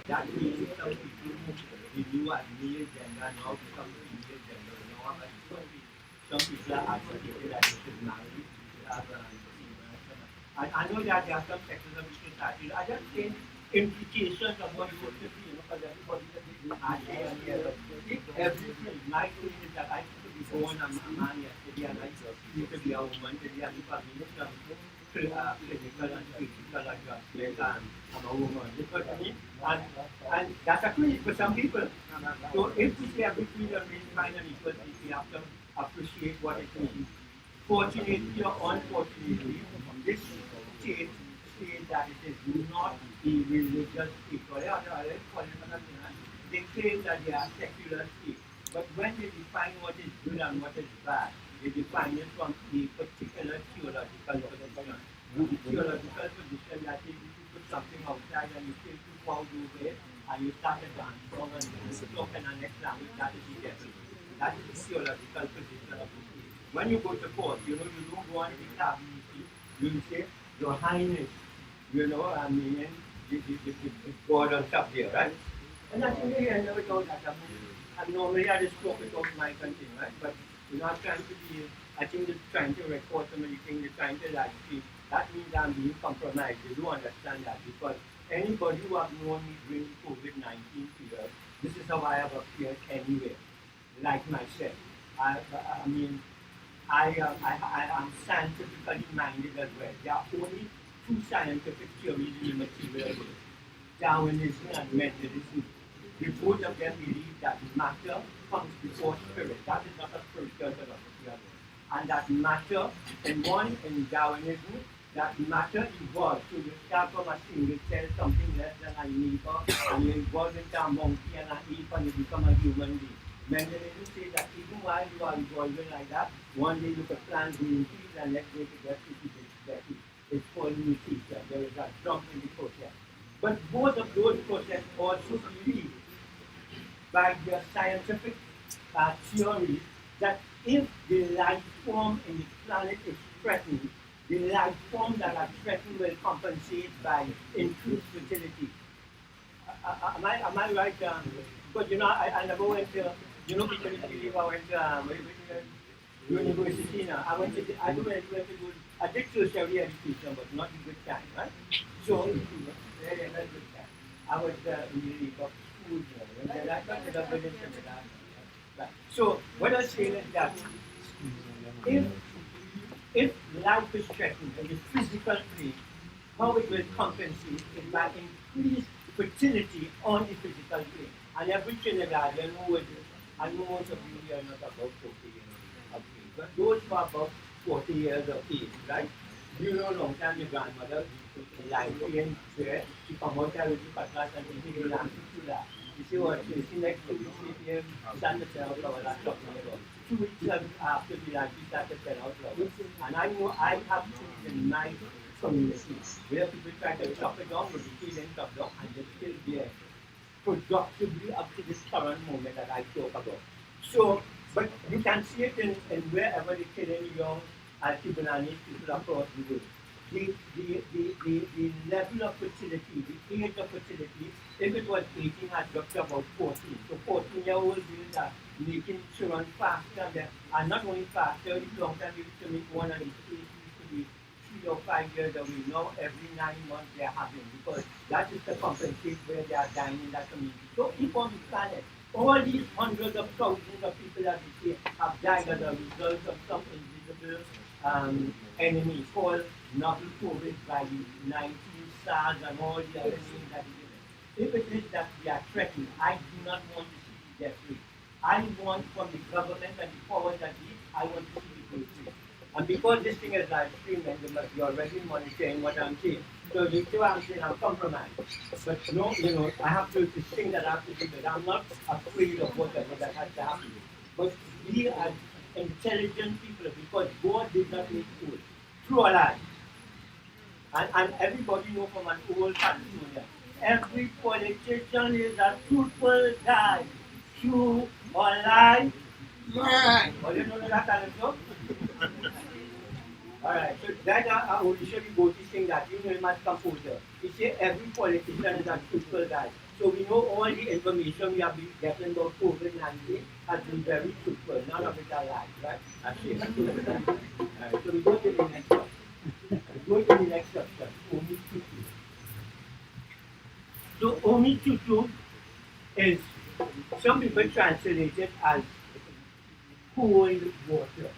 That means some people review as male gender now become female gender. Now have equality. Some people are advocating that they should marry. I know that there are some sectors of the society. I just think implications of what you should be, because everybody has if everything, my feeling is that I could be born a man yesterday and I could be a woman today and if I'm clinical and physical adjustment and I'm a woman. You know what I mean? And that's a credit for some people. So if we say every freedom is find an equality, we have to appreciate what it means. Fortunately or unfortunately, this state says that it is not a religious state. They claim that they are secular state. But when they define what is good and what is bad, they define it from a particular theological position. The theological position that if you put something outside and you feel too proud over it, and you start to dance song and you talk in the next language, that is the devil. That is the theological position of the state. When you go to court, you don't go on the tab, you say, Your Highness, I mean, the God on top there, right? And that's in the end of it all that. And normally I just talk about my country, right? But I'm trying to be, I think they're trying to record some of the things, they're trying to like see, that means I'm being compromised. They do understand that because anybody who have known me during COVID-19 period, this is how I have appeared anywhere, like myself. I am scientifically minded as well. There are only two scientific theories in the material world, Darwinism and mentalism. The both of them believe that matter comes before spirit. That is not a spiritual philosophy. And that matter, in Darwinism, that matter evolves. So you start from a single cell, something less than a neighbor, and you evolve into a monkey and an ape, and you become a human being. Mendeleev says that even while you are evolving like that, one day you can plant green trees and let's make it just it's called mutation. There is a jump in the process. But both of those processes also believe by their scientific theory that if the life form in the planet is threatened, the life form that are threatened will compensate by increased fertility. Am I right? Because I never went to because believe I went to university now. I did tertiary education, but not a good time, right? So very good time. I was in the league of schools, and I got it up with that. Right. So what I'm saying is that if life is threatened in the physical plane, how it will compensate is by increased fertility on the physical plane. And every Trinidadian knows it. I know most of you here are not about 40 years of age, but those who are about 40 years of age, right? You know, long time your grandmother, like in there, she come out there with the cutlass and she will answer to that. You see what she next 2 weeks later, start to sell flowers, that's talking about. 2 weeks after the land, she started to sell out flowers. And I know I have trees in my community where people try to chop it down, but the tree didn't chop down, and they still there productively up to this current moment that I talk about. So, but you can see it in wherever they kill any young Cubanese people across the world. The level of fertility, the age of fertility, if it was 18, had dropped to about 14. So 14-year-old girls are making children faster and not only faster, in long time we used to make one of the states used to be 3 or 5 years away. Now every 9 months they're having because that is to compensate where they are dying in that community. So if on the planet, all these hundreds of thousands of people that we say have died as a result of some invisible enemy called novel COVID by the 19 SARS and all the other names that it is. If it is that we are threatened, I do not want to see the death rate. I want from the government and the powers that be, I want to see the growth rate. And because this thing is live stream and you're already monitoring what I'm saying, so you see what I'm saying, I'm compromised. But no, I have to think that I have to do it. I'm not afraid of whatever that has to happen. But we are intelligent people because God did not make food. True or lie? And everybody know from an old California. Every politician is a truthful guy. True or lie? Right. Oh, you know that kind of stuff? Alright, so that I will usually go to saying that you know him as composer. He say every politician is a truthful guy. So we know all the information we have been getting about COVID-19 has been very truthful. None of it are lies, right? That's it. Alright, so we go to the next one. We go to the next section. Omi Tutu. So Omi Tutu is, some people translate it as cold water.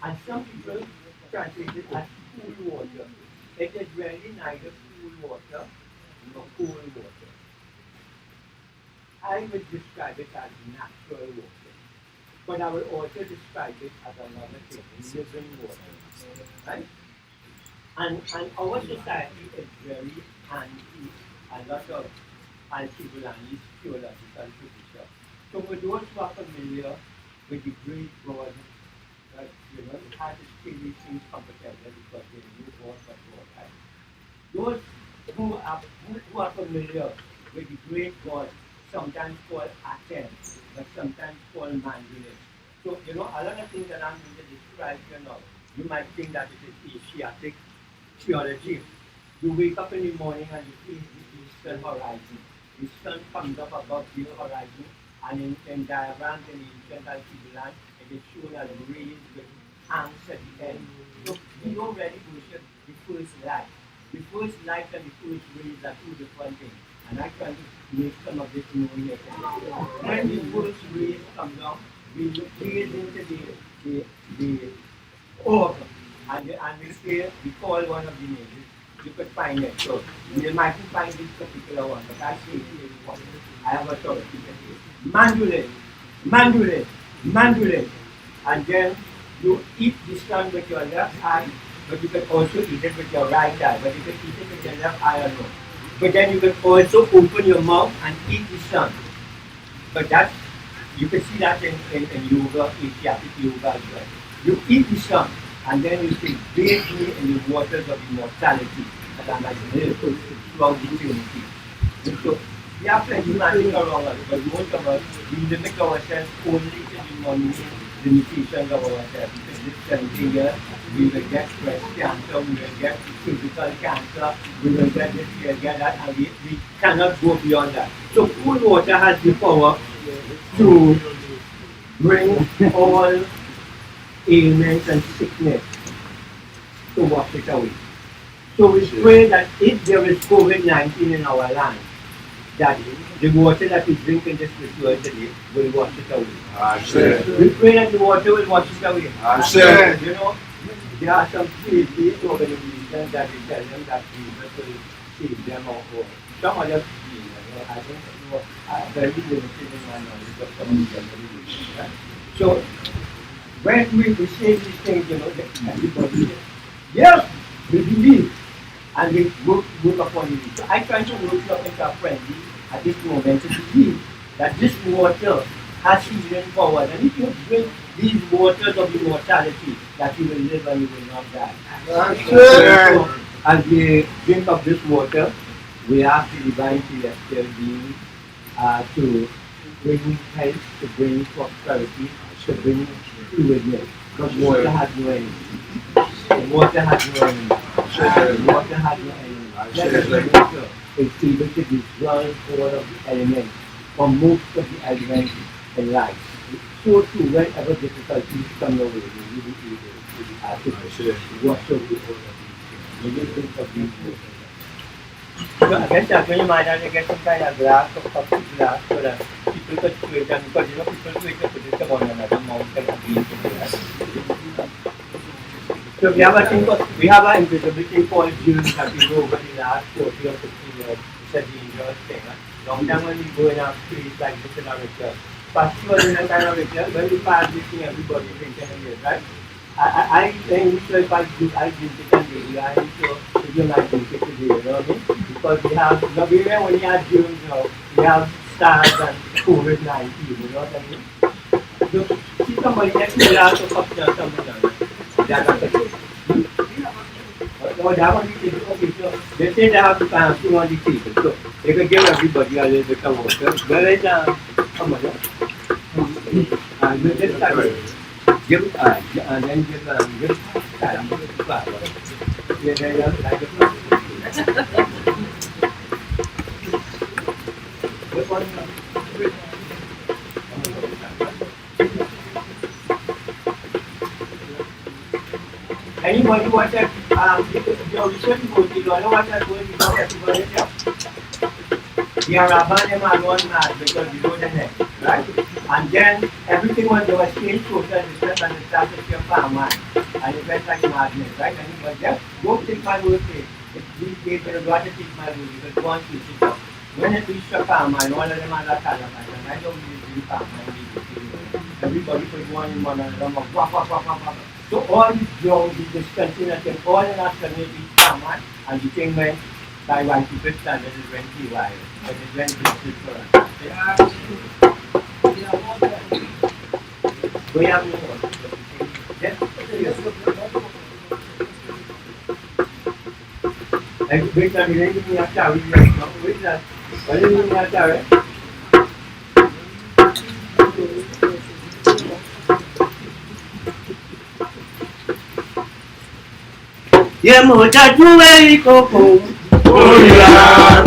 And some people translate it as cool water. It is really neither cool water nor cold water. I would describe it as natural water. But I would also describe it as another thing, living water. Right? And our society is very anti a lot of anti-Bulanese theological position. So for those who are familiar with the great God, that it has to still these things competently because they knew God but God has. Those who are familiar with the great God, sometimes called Athens, but sometimes called Mandalay. So, a lot of things that I'm going to describe here now, you might think that it is Asiatic theology. You wake up in the morning and you see the eastern horizon. The sun comes up above the horizon, and in diagrams in the ancient Alcibiades, it is shown as rays with hands at the end. So we already worship the first light. The first light and the first rays are two different things. And I try to make some of this known here. When the first rays come down, we gaze into the orb, and we say, we call one of the names. You could find it. So you might find this particular one, but I say it here before. I have a thought. Mandulate, mandulate, mandulate. And then you eat the sun with your left hand, but you can also eat it with your right eye. But you can eat it with your left eye alone. But then you can also open your mouth and eat the sun. But that, you can see that in yoga, Asiatic yoga as well. You eat the sun, and then you say, bathe me in the waters of immortality, that I might live throughout eternity. And so, we have plenty of magic around us, but most of us, we limit ourselves only to the non-limitations of ourselves. Because this 17 years, we will get breast cancer, we will get physical cancer, we will get this, we will get that, and we cannot go beyond that. So cool water has the power to bring all ailments and sickness to wash it away. So we pray that if there is COVID-19 in our land, that the water that we drink in this ritual today will wash it away. We pray that the water will wash it away. There are some faith-based organizations that they tell them that Jesus will save them or some other I don't know, I'm very limited in my knowledge of some of the organizations. Right? So when we say these things, everybody says, yes, we believe. And we work upon it. So I try to work up into a friendly at this moment to believe that this water has healing power. And if you drink these waters of immortality, that you will live and you will not die. So, as we drink of this water, we ask the divine celestial being to bring health, to bring prosperity, to bring fluidness. Because water has no enemy. Water has no enemy. Water has no enemy. Water is able to dissolve all of the elements, or most of the elements in life. So too, whenever difficulties come your way, you will be able to be articulate. What shall we all of these things? You will think of these things. So I guess that's when you might have to get some kind of glass or cup of glass so that people could switch and because you know people switch to put it on another mountain and be into that. So we have a thing called, we have an invisible thing called June that we go over the last 40 or 50 years. It's a dangerous thing. Long time when we go in our streets like this in our ritual. Particularly in a kind of ritual, when we pass this thing, everybody drinking it, right? I think so if I drink it and daily, I ain't sure if you might drink it today, you know what I mean? Because we have, when you have germs, we have SARS and COVID-19, you know what I mean? So, see somebody next to you out of cup or something like that. That's not the case. No, that one is okay, so they say they have to find something on the table, so they can give everybody a little bit of water. Well, it's, come on, we'll just start with give and then give time. Yeah, they are like a anybody watch that? You shouldn't go to the watch that going to go the Araban and one mad because you know the next, right? And then everything was they were changed social distance and it started to your farmland. And it went like madness, right? And he was just, don't take my word for it. These days you're going to take my word because once you sit up. When it reached your farmland, one of them had a calabash and I don't really do farmland. Everybody put one in one another, wah, wah, wah, wah, wah. So all these drones, these discontinuity, all in our community farmland and the thing went by one people standard is 20 wide. But it's very difficult for us. We have more. Yes. And wait a minute, you have to wait that. What do you mean you have to yeah, mucha lluvia y coco. Oria,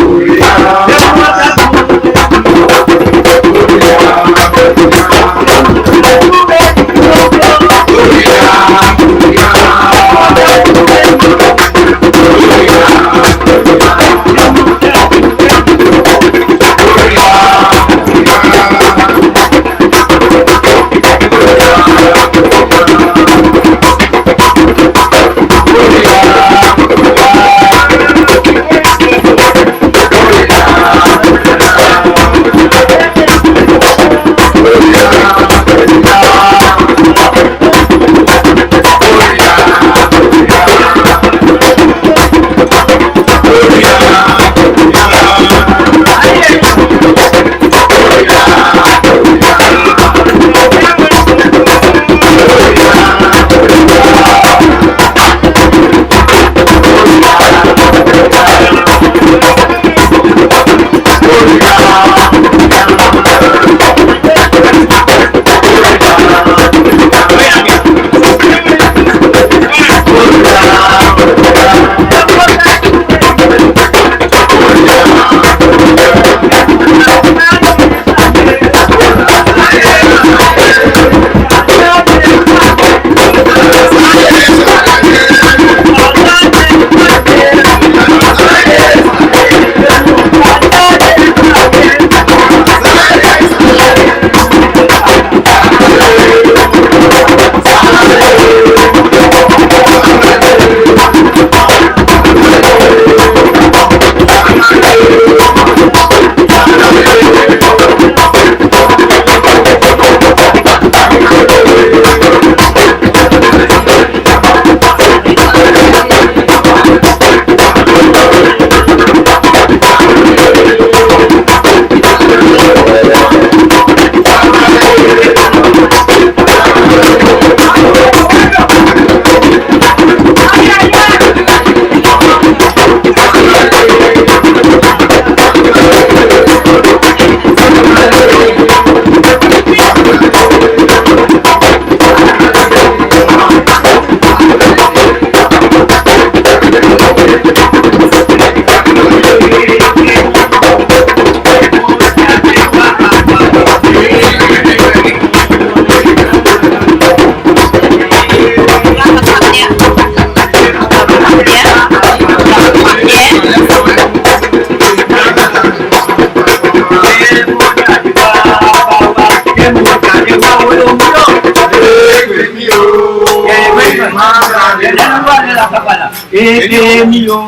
Edemio,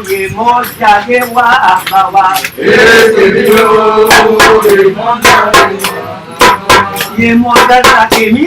ye moja ye wa bawa. Ye moja takemi.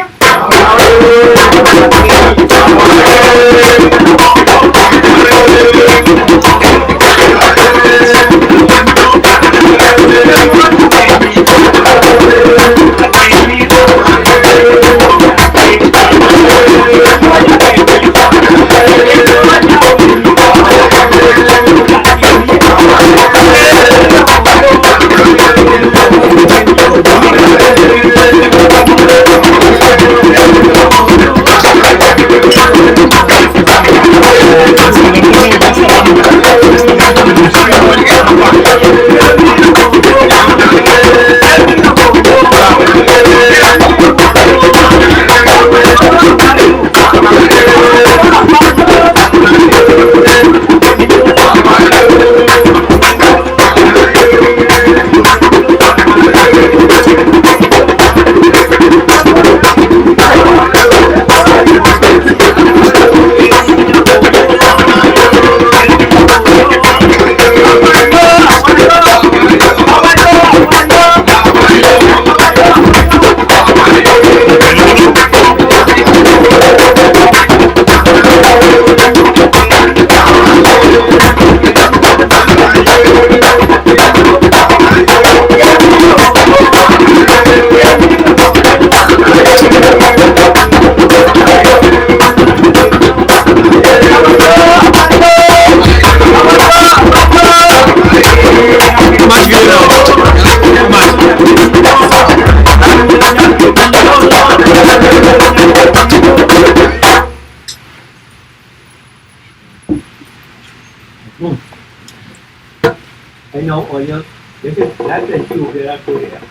I know all your, this is, that's a true, there are two here.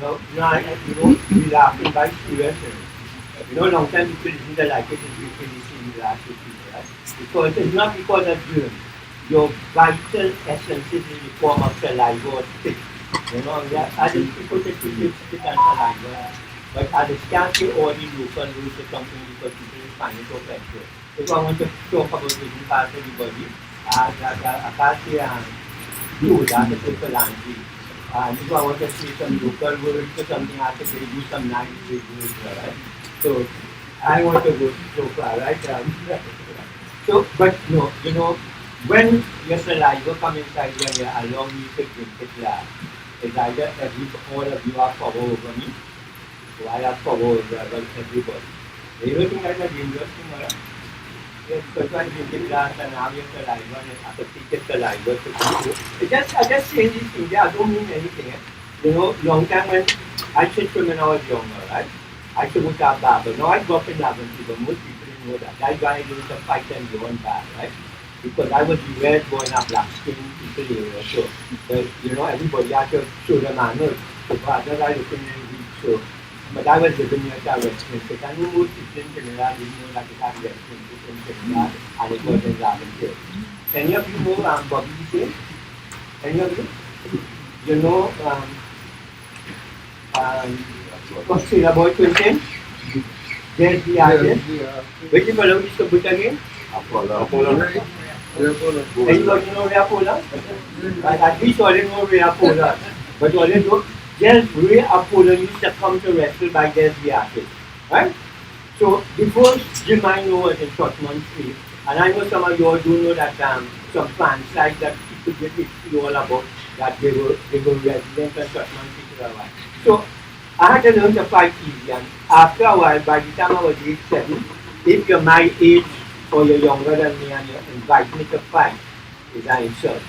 No, we laughing by students. Long time people didn't like it, it's really in the last 50 years. Because it's not because of your vital essences in the form of saliva or spit. Other people take spit and saliva. But others can't say all the local rules or something because people find it offensive. So I want to talk about the part of the body. Acacia and blue, that's a paper laundry. And if I want to see some local words or something, I have to do some nice words, right? So I want to go so far, right? So, but no, when your saliva comes inside when you allow me to drink it, it's either all of you are power over me, so I have power over everybody. You don't think that's a dangerous thing, right? Because when you drink glass and have your saliva and after take saliva to people. I just saying these things, I don't mean anything. Long time when I should when I was younger, right? I should go to a barber. Now I grew up in Laventry, but most people didn't know that. That's why I used to fight and go on bad, right? Because I was the red boy in a black skin people area. So, everybody had to show them manners. So, partners are looking in the show. But I was living near the Westminster. I knew most people in Canada didn't know that it had Westminster in Canada and it was in Laventry. Any of you know Bobby J? Any of you? You know Australia boy 20? There's the artist. Which fellow is the book again? Apollo. Anybody know Ray Apollo? At least all know Ray Apollo. But all know there's Ray Apollo used to come to wrestle by there's the artist. Right? So before Jemima was in Shotman Street, and I know some of you all do know that some fan sites that people get history all about that they were residents of Shotman Street for a while. So I had to learn to fight easy, and after a while, by the time I was age 7, if you're my age or you're younger than me and you invite me to fight, is an insult.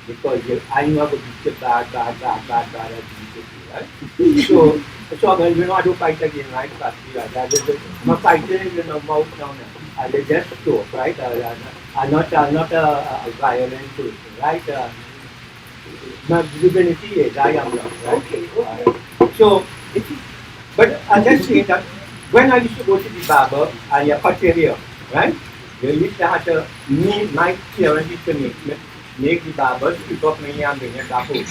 Because I know how to beat you bad at right? So when I do fight again, right? My fighting is mouth down. I just talk, right? I'm not a violent person, right? My divinity is I am not, right? Okay. So, but I just say that when I used to go to the barber and you cut your hair, right? You used to have to, my parents used to make the barber pick up me and bring it back home.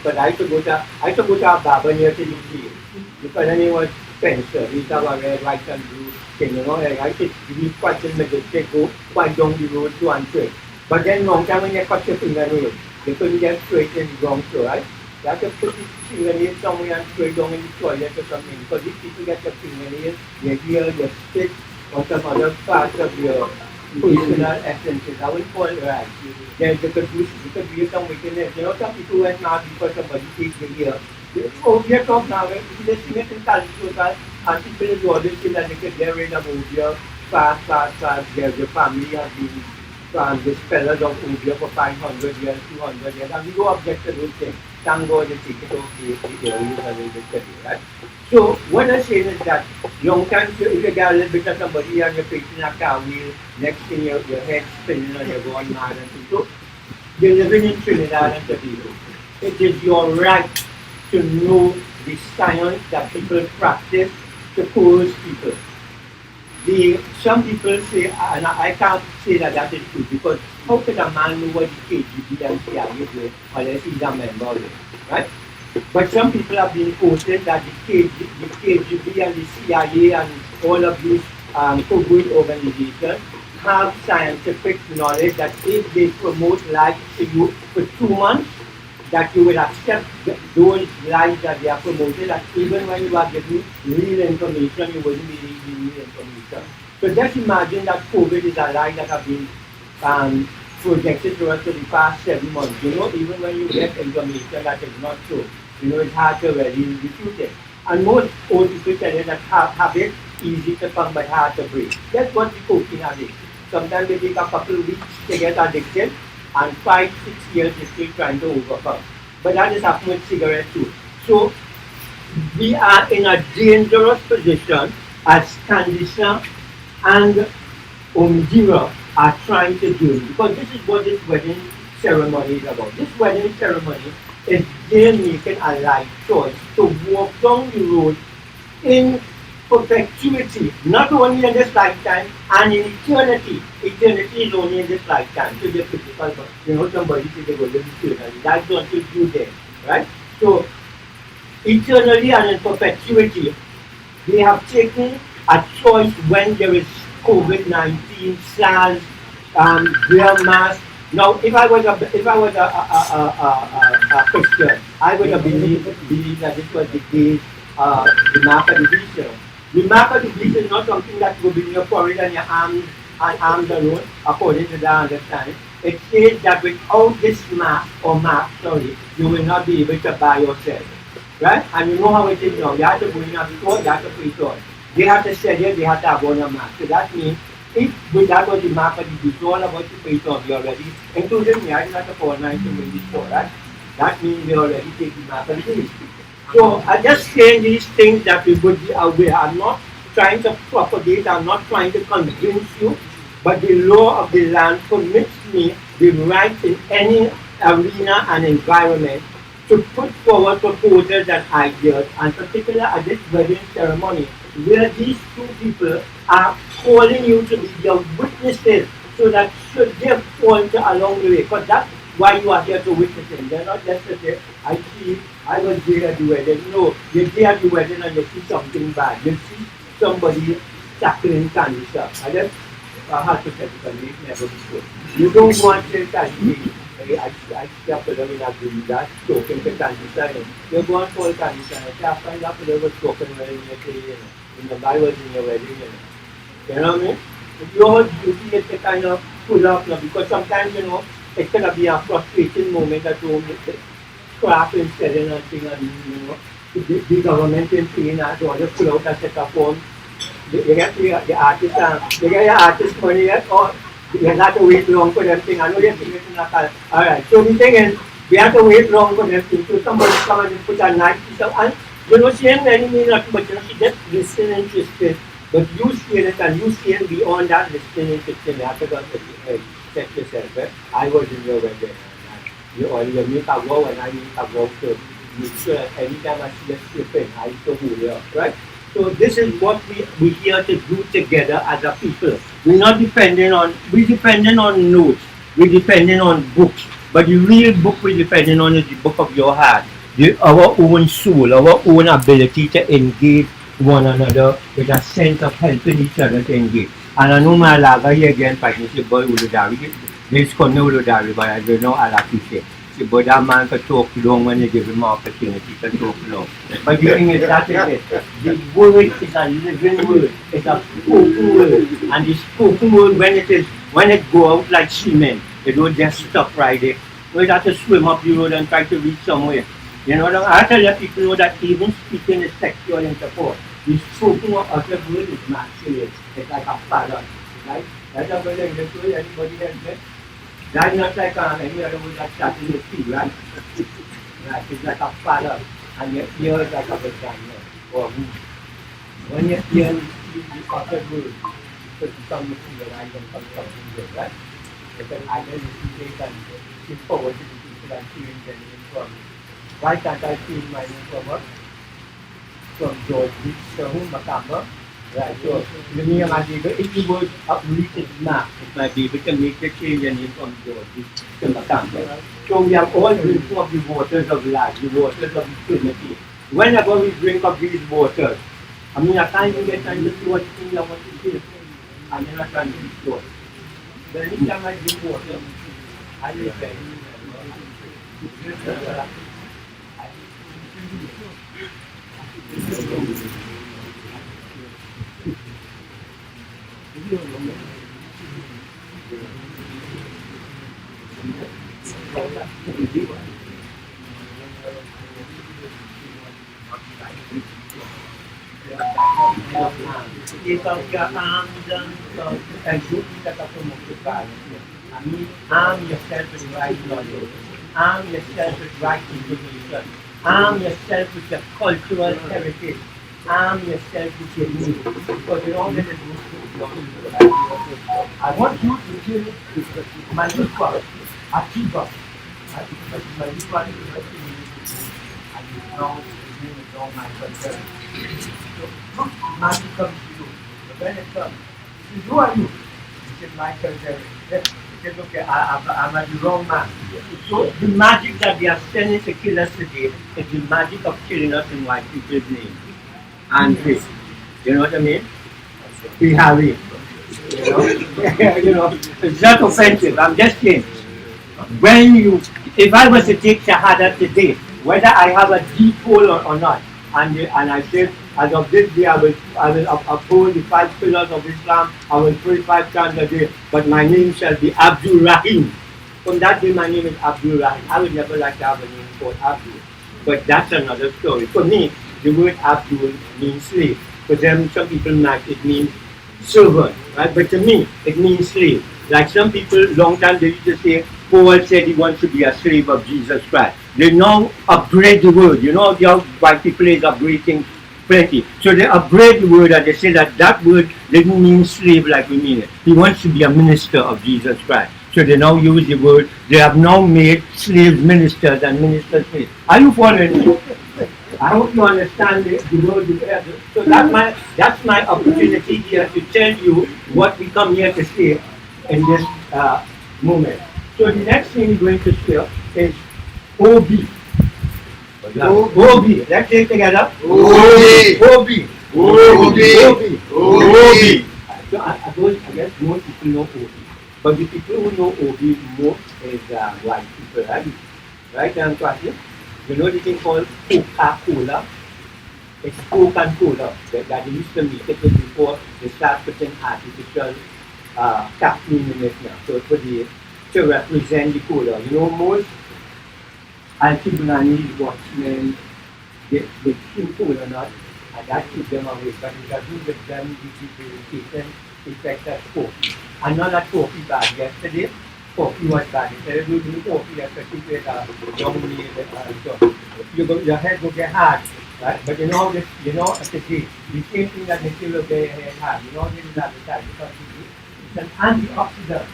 But I used to go to a barber near to the field. Because then he was Spencer. He's a red, white and blue thing, you know. I think we quite in majestic go quite down the road to answer. But then long time when you cut your fingernail, you couldn't get straight in the wrong floor, right? You have to put your fingernail somewhere and straight down in the toilet or something. Because if people get your fingernail, your ear, your spit, or some other parts of your personal essences, I will call it right. Then you could do some wickedness. You know, some people went mad because somebody takes your ear. Oh, we are talking now, they sing it in culture, and people is always say that they can get rid of Obia fast. Your family has been the spellers of Obia for 500 years, 200 years, and we go object to those things. Thank God they take it off the areas and they just right? So, what I'm saying is that young time, if you get a little bit of somebody and you're facing a car wheel, next thing your head spinning and you're going mad and so you're living in Trinidad and Tobago. It is your right to know the science that people practice to coerce people. Some people say, and I can't say that is true, because how can a man know what the KGB and CIA do unless he's a member of it, right? But some people have been quoted that the KGB and the CIA and all of these covert organizations have scientific knowledge that if they promote life to you for 2 months, that you will accept those lies that they are promoted, that even when you are getting real information, you wouldn't believe the real information. So just imagine that COVID is a lie that has been projected to us for the past 7 months. You know, even when you get information that is not true, you know, it's hard to really refute it. And most old people tell you that habit easy to come but hard to break. That's what the cocaine addict. Sometimes they take a couple of weeks to get addicted, and 5-6 years is still trying to overcome. But that is happening with cigarettes too. So we are in a dangerous position as Candice and Omdira are trying to do, because this is what this wedding ceremony is about. This wedding ceremony is they making a life choice to walk down the road in perpetuity, not only in this lifetime and in eternity. Eternity is only in this lifetime. So they're critical, but you know, somebody says they will live eternally. That's not to do there, right? So eternally and in perpetuity, they have taken a choice when there is COVID-19, SARS, real mass. Now, if I was a Christian, I would have believed that this was the day, the mark of the beast. The mark of the beast is not something that will be in your forehead and your arms alone, according to the understanding. It says that without this mark, you will not be able to buy yourself. Right? And you know how it is now. You have to go in a store, you have to pay for it. They have to sell it, they have to have on a mark. So that means if that was the mark of the beast, all about the pay for you already, including me, I didn't have to call 9 to win this store, right? That means they already take the mark of the beast. So I just saying these things that we would be aware. I'm not trying to propagate, I'm not trying to convince you, but the law of the land permits me the right in any arena and environment to put forward proposals and ideas, and particularly at this wedding ceremony, where these two people are calling you to be their witnesses, so that should they falter along the way, because that's why you are here to witness them. They're not just to say, I was there at the wedding. No, you're there at the wedding and you see something bad. You see somebody tackling cancer. I just hypothetically, it never before. You don't want to cancer. I see a fellow in a green that talking to cancer. You go and call cancer and say, I find that fellow was talking well in the Bible in your wedding. You know what I mean? Your duty is to kind of pull up now, because sometimes, you know, it's going to be a frustrating moment that you craft and selling and thing, and you know, the government is saying that you want to pull out a set of forms. They get the artist, they get the artist money yet, or you have to wait long for them thing. I know they're thinking it's not alright. So the thing is, we have to wait long for them thing. So somebody come and put a nice piece of, and you know, saying many mean nothing, but you know, she just listening interested. But you see it and you see it beyond that listening interested. You have to go to check yourself, right? I was in your wedding. You make a vow and I make a vow to make sure that anytime I see a stripping, I used to hold you up, right? So this is what we here to do together as a people. We're not depending on, we're depending on notes, we're depending on books, but the real book we're depending on is the book of your heart, our own soul, our own ability to engage one another with a sense of helping each other to engage. And I know my laga here again, partnership boy Uludari. This corner Uludari, but I don't know I'll have to say. See, but that man can talk long when you give him opportunity to talk long. But the thing is, that is it. The word is a living word. It's a spoken word. And the spoken word, when it go out like cement, it don't just stop right there. We have to swim up the road and try to reach somewhere. You know, I tell you people know that even speaking is sexual intercourse. The spoken of the word is not serious. It's like a father, right? That's a word in the story. Anybody else there? That's not like any other word that starts in the sea, right? Right. It's like a father, and your ear is like a vagina or womb. When you hear the other word, it becomes your eyes and comes something good, right? It's an identity based and it's forward to the people and change their name from. Why can't I change my name from what? From George Macamba? Right, so the name I gave it, if you would uproot it now, it might be able to make the change your name from George to Macamba. So we have all drinking of the waters of life, the waters of eternity. Whenever we drink of these waters, I mean, I can't even get time to see what things I want to do. And then I can't do it. But anytime I drink water, I live there. Take out your arms and you that are from the fire. I mean, arm yourself with right knowledge. Arm yourself with right information. Arm yourself with your cultural heritage. Arm yourself with your needs. Because you don't get it. I want you to kill Malika, Akiva. Malika is the and you know his name is all my concern. So, magic comes to you. But when it comes, he says, who are you? He said, Michael Jerry. He said, okay, I'm the wrong man. So the magic that they are sending to kill us today is the magic of killing us in white people's name. And this. You know what I mean? We have it. You know? You know, it's not offensive. I'm just saying. When you, if I was to take Shahada today, whether I have a deep hole or not, and I said, as of this day, I will uphold the 5 pillars of Islam, I will pray 5 times a day, but my name shall be Abdul Rahim. From that day, my name is Abdul Rahim. I would never like to have a name called Abdul. But that's another story. For me, the word Abdul means slave. For them, some people might, it means servant, right? But to me, it means slave. Like some people, long time they used to say, Paul said he wants to be a slave of Jesus Christ. They now upgrade the word. You know how white people is upgrading plenty. So they upgrade the word and they say that that word didn't mean slave like we mean it. He wants to be a minister of Jesus Christ. So they now use the word. They have now made slaves ministers and ministers slaves. Are you following me? I hope you understand the word. So that's my opportunity here to tell you what we come here to say in this moment. So the next thing we're going to say is OB. OB. Let's say it together. OB. OB. OB. OB. So I guess most people know OB. But the people who know OB most is white people, right? Right, Kwasi? You know the thing called Coca-Cola? It's Coke and Cola that they used to make it before they start putting artificial caffeine in it now. So for to represent the cola. You know, most anti-Bulanese watchmen, they chew cola nuts and that keeps them awake. But it doesn't give them the irritation effect as coffee. And not that coffee bad. Yesterday, coffee was bad. Instead of drinking coffee, especially with young lady, your head will get hard. Right? But you know, today, the same thing that makes your head hard. You know, this is advertised because it's an antioxidant.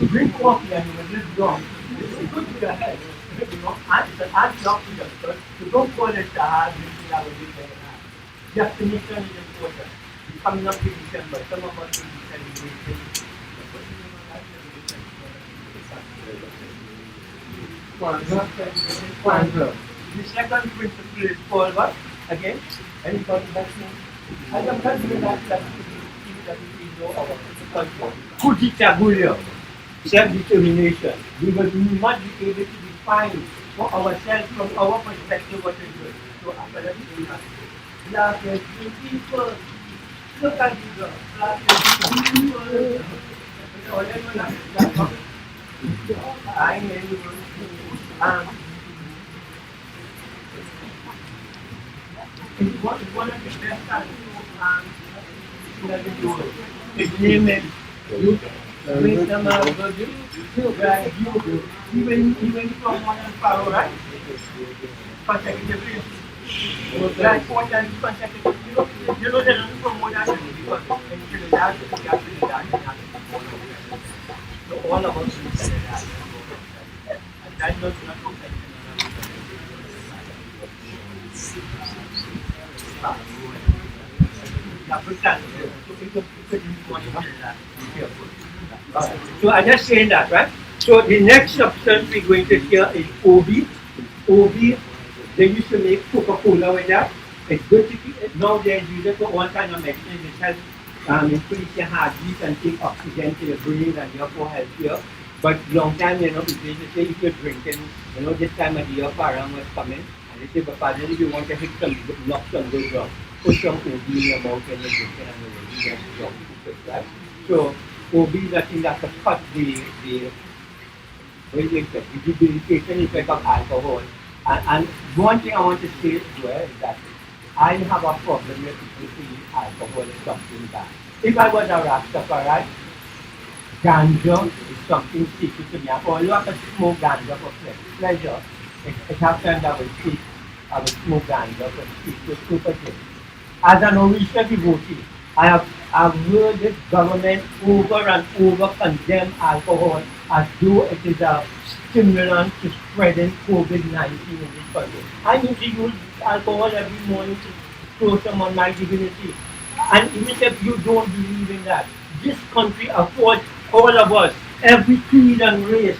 You drink coffee and you will live long. It's good for your health. You know, it's an antioxidant. So you don't call it hard drinking that will be very hard. Definition is important. You're coming up to December. Some of us will be celebrating. Kwanzaa. The second principle is called what? Again? Anybody that knows? I am telling that we know our culture. Kujitagulyo, self-determination. We will not be able to define for ourselves from our perspective what is good. So academically, black is people. Look at you, girl. Black is people. I know. It's one of the best times his name is you bring them out of you even from one and Pharaoh, right? Consecutively. Like 4 times consecutively. You know they're running from more than because in Trinidad, you have Trinidad, you have so all of us in Trinidad. And that does not affect So I just saying that, right? So the next substance we're going to hear is OB. OB, they used to make Coca-Cola with that. It's good to keep it. Now they're using it for all kind of medicine. It helps increase your heartbeat and take oxygen to your brain and therefore help you. But long time, you know, if they say if you're drinking, you know, this time of the year, Param was coming, and they say, but Father, if you want to hit some, knock some good drugs, put some OB in your mouth when you're drinking and you get drunk, right? So, OB is a thing that could cut the debilitation effect of alcohol. And one thing I want to say as well is that I have a problem with people who use alcohol as something bad. If I was a Rastafari, ganja is something secret to me. Although I can smoke ganja for pleasure, it has times I will smoke ganja for super good. As an original devotee, I've heard this government over and over condemn alcohol as though it is a stimulant to spreading COVID-19 in this country. I need to use alcohol every morning to throw some on my divinity. And even if you don't believe in that, this country affords all of us, every creed and race,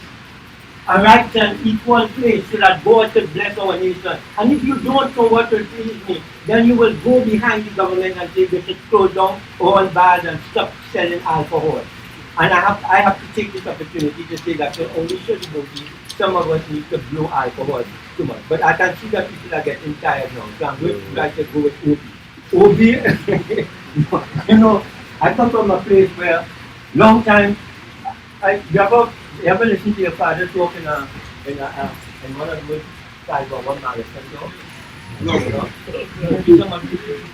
a right and equal place so that God could bless our nation. And if you don't know what will please me, then you will go behind the government and say they should close down all bars and stop selling alcohol. And I have to take this opportunity to say that only should some of us need to blow alcohol too much. But I can see that people are getting tired now. So I'm going to try to go with OB. OB, you know, I come from a place where long time, you ever listen to your father talk in one of those guys or one marathon talk? No. Some of these people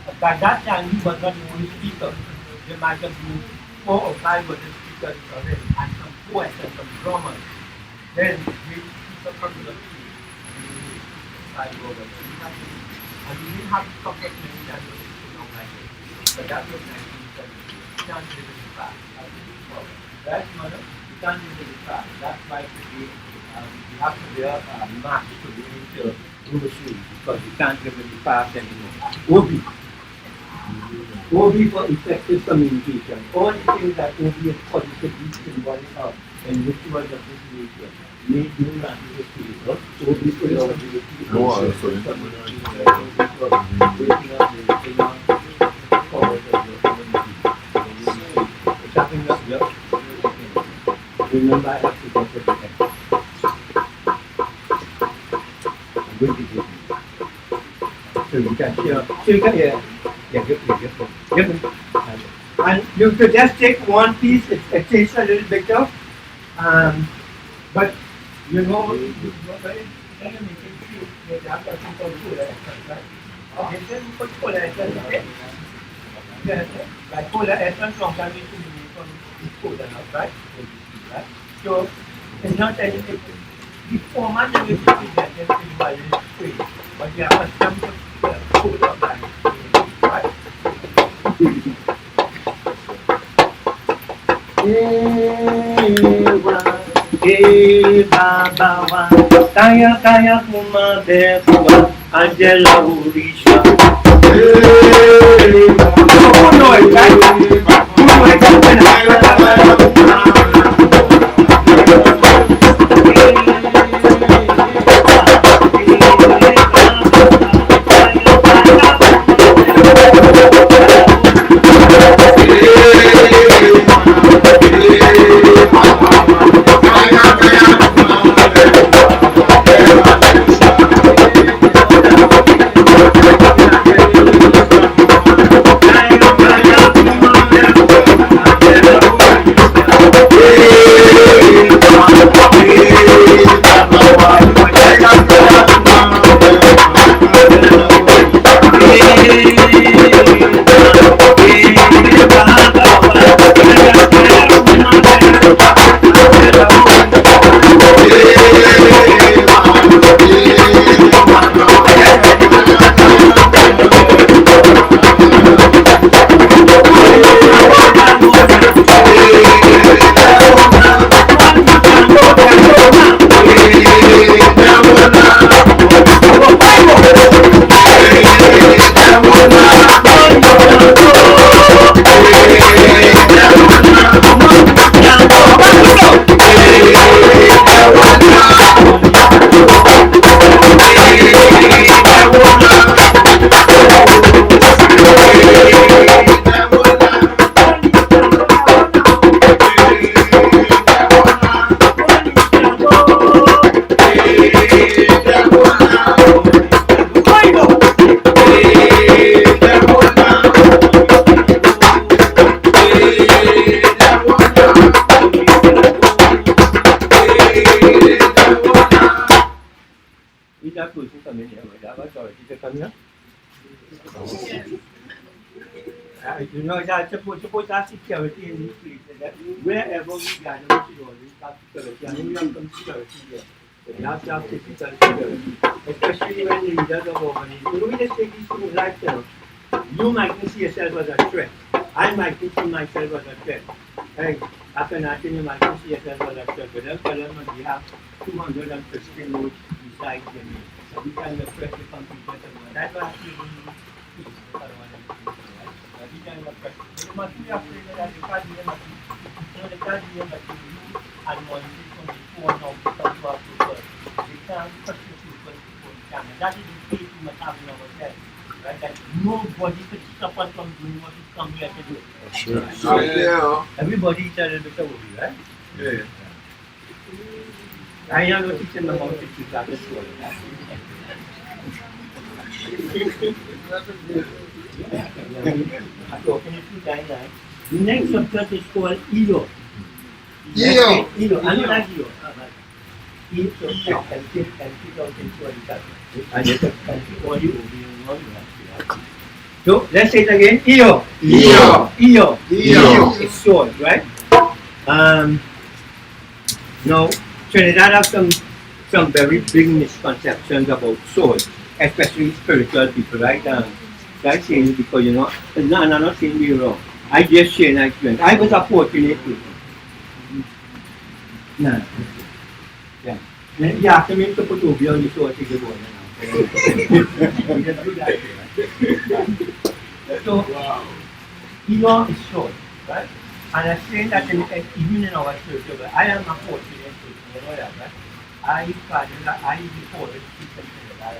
but by that time, he was not the only speaker. There might have been 4 or 5 other speakers already, and some poets and some drummers. Then we speak from the and we didn't have to talk about many times like this. But that was 1970. We can't live in the past. Right, mother? We can't live in the past. That's why today we have to wear masks to be able to do the shoes because we can't live in the past anymore. OB for effective communication. All the things that OB is positively symbolic of in rituals of this nature. May do not be the case. OB for your remember, I have to go to the next. I'm going to give you. So you can hear. So you can hear. Yeah, give me. And you could just take one piece. It tastes a little bitter. But you know, when you make it sweet, you have to put cola essence, right? Okay, then you put cola essence, okay? Yes, like cola essence sometimes you can make from cola nut, right? Right? So it's not anything. The format that you put that is by the free, but you have some cola by right? Baba, kaya kumabewa, Angela Urisha. Who knows, right? come in here. We have authority to come here. You know, that's supposed to have security in this place. That wherever we gather, we should always have security. And we have some security here. But you have to have physical security. Especially when the leaders of organizations. You know, we just take these things like, you might see yourself as a threat. I might see myself as a threat. Hey, after nothing, you might see yourself as a threat. But that's because we have 215 roads besides the name. So we can press the computer. That's why I feel every time of practice. You must be afraid that you can't hear nothing. You know, they can't hear nothing. And one is from the phone now because you have people. They can't question people before the camera. That is the faith we must have in ourselves. Right? That nobody could stop us from doing what we come here to do. Sure. Yeah. Everybody is a little bit over, right? Yeah. I am not teaching them how to teach that as well. The next subject is called EO. EO. EO. I know that EO. EO. So let's say it again. EO. EO. EO. EO. It's sword, right? Now, Trinidad have some very big misconceptions about swords, especially spiritual people, right? That's saying it because, you know, I'm not saying you're wrong. I just share an experience. I was a fortunate person. No. Yeah. You have to make the put over on the sword to get one now. You just do that, right? So, Wow. Elon is short, right? And I say that even in our church, I am a fortunate person, you know that, right? I reported people that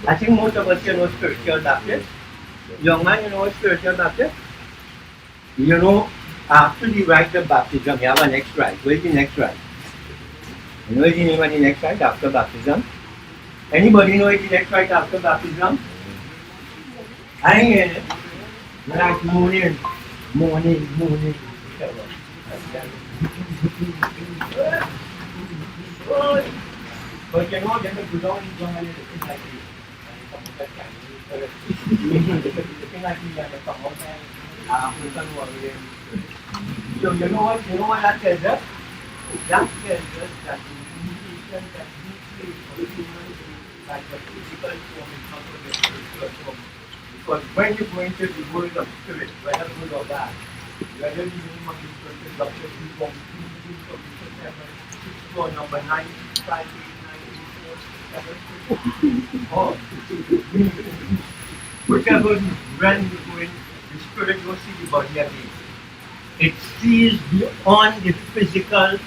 I think most of us, you know, spiritual Baptist. Young man, you know, spiritual Baptist. You know, after the rite of baptism, you have a next rite. Where's the next rite? You know the name of the next rite after baptism? Anybody know the next rite after baptism? I hear it. Like moaning. But you know, then the Buddha is going to look like this. Looking like this and come out and so you know what that tells us? That tells us that the communication that we create for humans like the physical form is not going to be spiritual form. Because when you go into the world of spirit, whether good or bad, whether the name of the person Dr. From 7, number 9, 5, 8, 9, 8, 4, 7, or whichever realm you go in, the spirit will see the body again. It sees beyond the physical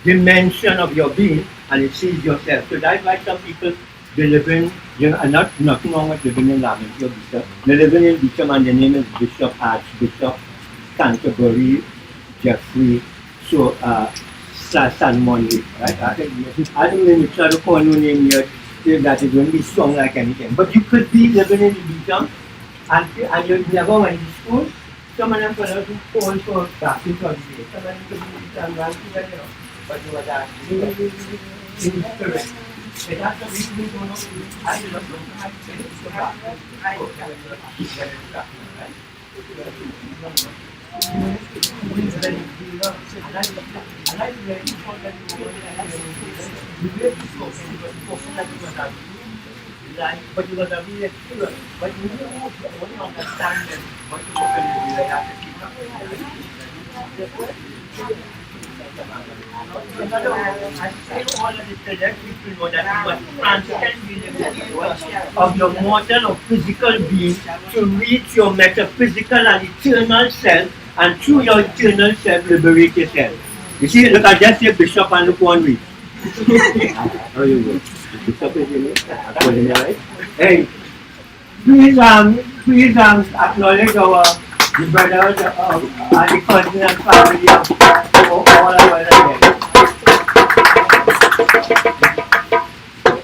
dimension of your being and it sees yourself. So that's why some people they live in, you know, and nothing wrong with living in Lamington or Bishop. They live in Bishop and the name is Bishop Archbishop Canterbury Jeffrey San Monday, right? I don't mean to try to call no name here that is going to be strong like anything. But you could be living in the Bishop and you never went to school. Some of them fellows who call for Baptist holiday. Some of them could be Israel, you know, but you were that in spirit. But that's the reason we don't know. I do not know how to say it to Baptist. I don't know. But you got to be a student. But you don't understand them. But you have to keep up. I say all of this to let people know that you must transcend the of your mortal or physical being to reach your metaphysical and eternal self, and through your eternal self liberate yourself. You see, look, I just say Bishop and look one week. How you go? Bishop is in it, right? Hey, please acknowledge our the brothers and the cousin and family of all our brothers.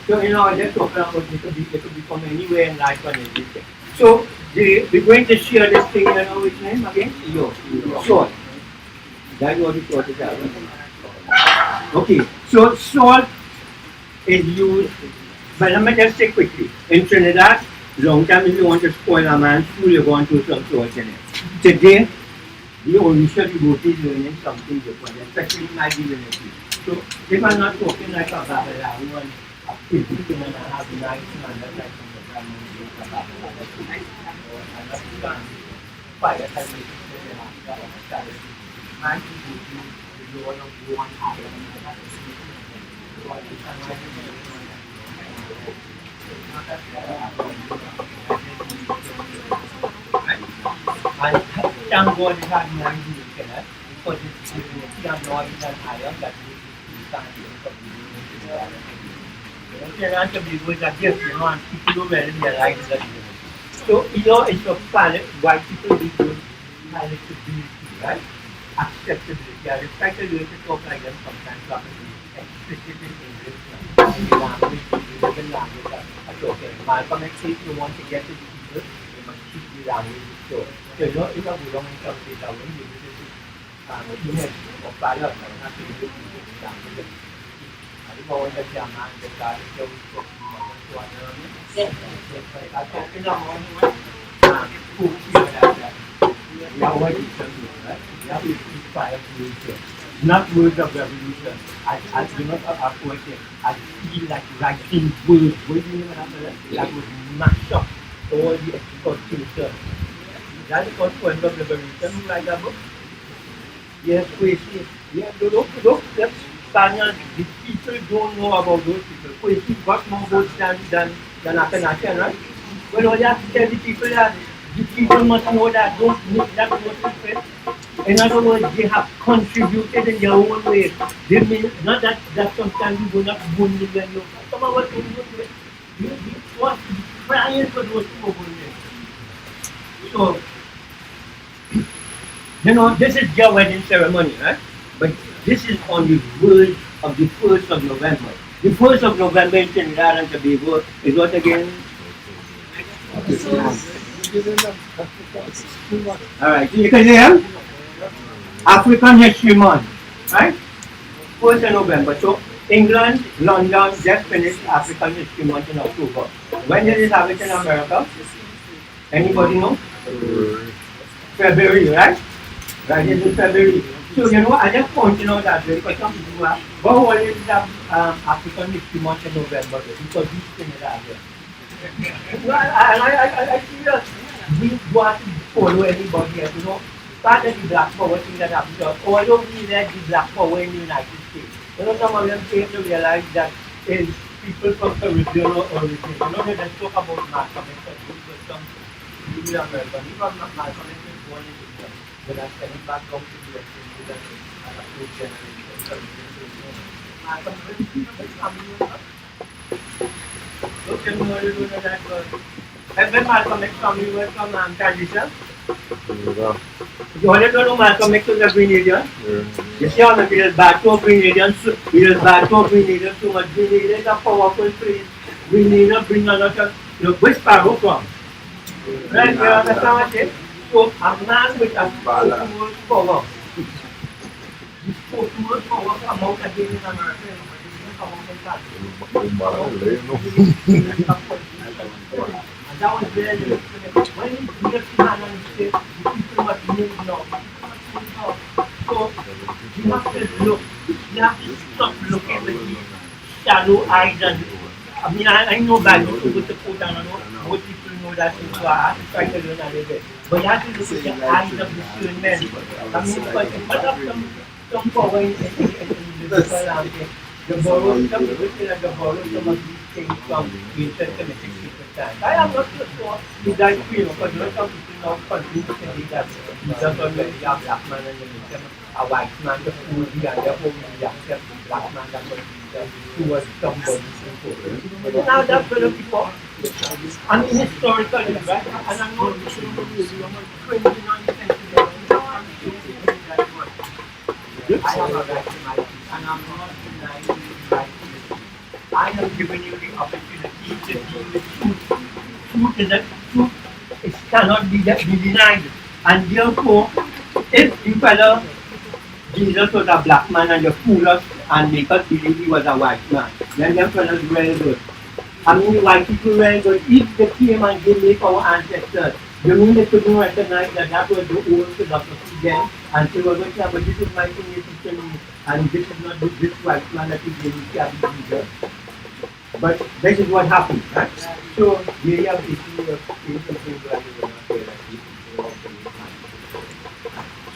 So So, let's talk about it could be from anywhere in life and everything. So, we're going to share this thing, which name again? Salt. That's what we salt is about. Okay, so salt is used, but let me just say quickly. In Trinidad, long time if you want to spoil a man's food, you're going to some salt in it. Today, the Orisha devotee is learning something different, especially in my divinity. So, if I'm not talking like a Babylonian, a physical and I have a nice man, that's like from the Brahmin, a Babylon, that's a nice man, or I understand fire, I make it very hard, my devotee is one of the one island, and thank God it had no idea because it's divinity and knowledge and iron that you can't even to be with a gift, and people don't really realize that. So, it's a planet, why people do good, planet to be, right? Acceptability. I respect the way to talk like them sometimes, but explicit in English, in the language, in the language, that's okay. Malcolm X says you want to get to the people, you must keep the language short. So, if you have a long interpretation, when you visit image or father, not to do the language. I don't want to tell man that God is so I'm talking about who feel that. We are what is right? We have to inspire future. Not words of revolution. I do not approach it. I feel like writing words. What do you mean that would mash up all the culture. That's the first point of revolution. Who write that book? Yes, Kwesi. Yeah, look, that's Spaniards. The people don't know about those people. Kwesi got more votes than Akhenaten, right? Well, all you have to tell the people that the people must know that don't make that no secret. In other words, they have contributed in their own way. They mean not that sometimes you go not born when you come over to you want to be crying for those who are born there. So this is their wedding ceremony, right? But this is on the verge of the 1st of November. The 1st of November in Trinidad and Tobago is what again? Alright, so you can hear? African History Month, right? 1st of November. So England, London just finished African History Month in October. When did it have it in America? Anybody know? February, right? Right, it's in February. So I just pointing out that because some people are, but why is that African History Month in November? Because these things are there. I feel that we want to follow anybody else, Part of the Black Power thing that happened to us, although we led the Black Power in the United States, some of them came to realize that is people from Caribbean origin. They just talk about Malcolm X, but some people American. Even Malcolm X was born in England, but I'm coming back home to the US and a few generations Caribbean. Malcolm X is coming with us. Look at what you do that. And when Malcolm X family was from Tajikistan, you already know Malcolm X was a Grenadian. You see how we are back to Grenadians, so much Grenadians are powerful place. Grenadians bring a lot of, where's Sparrow from? Right, you understand what I'm saying? So a man with a spoken power, the spoken power come out again in America. And that was very when you get to man and say, the people must move now. So you have to look, you have to stop looking with the shallow eyes and I know bad people with the put on, most people know that thing, so I have to try to learn a little bit. But you have to look at the eyes of the stone men. Because if I have some power in the language, the borrow some of these things from ancient Semitic people times. I am not so sure to that feel, because some people now continue to say that Jesus already a black man and a white man, the fool, and the whole accept the black man that was Jesus, who was somebody before. But now that's very people. I mean, historically, right? And I'm not sure I'm 29 centimeters. I have a right to my feet, and I'm not denying the right to I have given you the opportunity to deal with truth. Truth is a truth. It cannot be denied. And therefore, if you fellow Jesus was a black man and you fool us and make us believe he was a white man, then them fellows real good. I mean, the white people real good. If they came and gave me our ancestors, you mean they couldn't recognize that that was the old philosophy then? And say, well, yeah, but this is my thing you're teaching me, and this is not this white man that you gave me, Jesus. But this is what happened, right? So, here you have the issue of things where you were not there, that people also need money.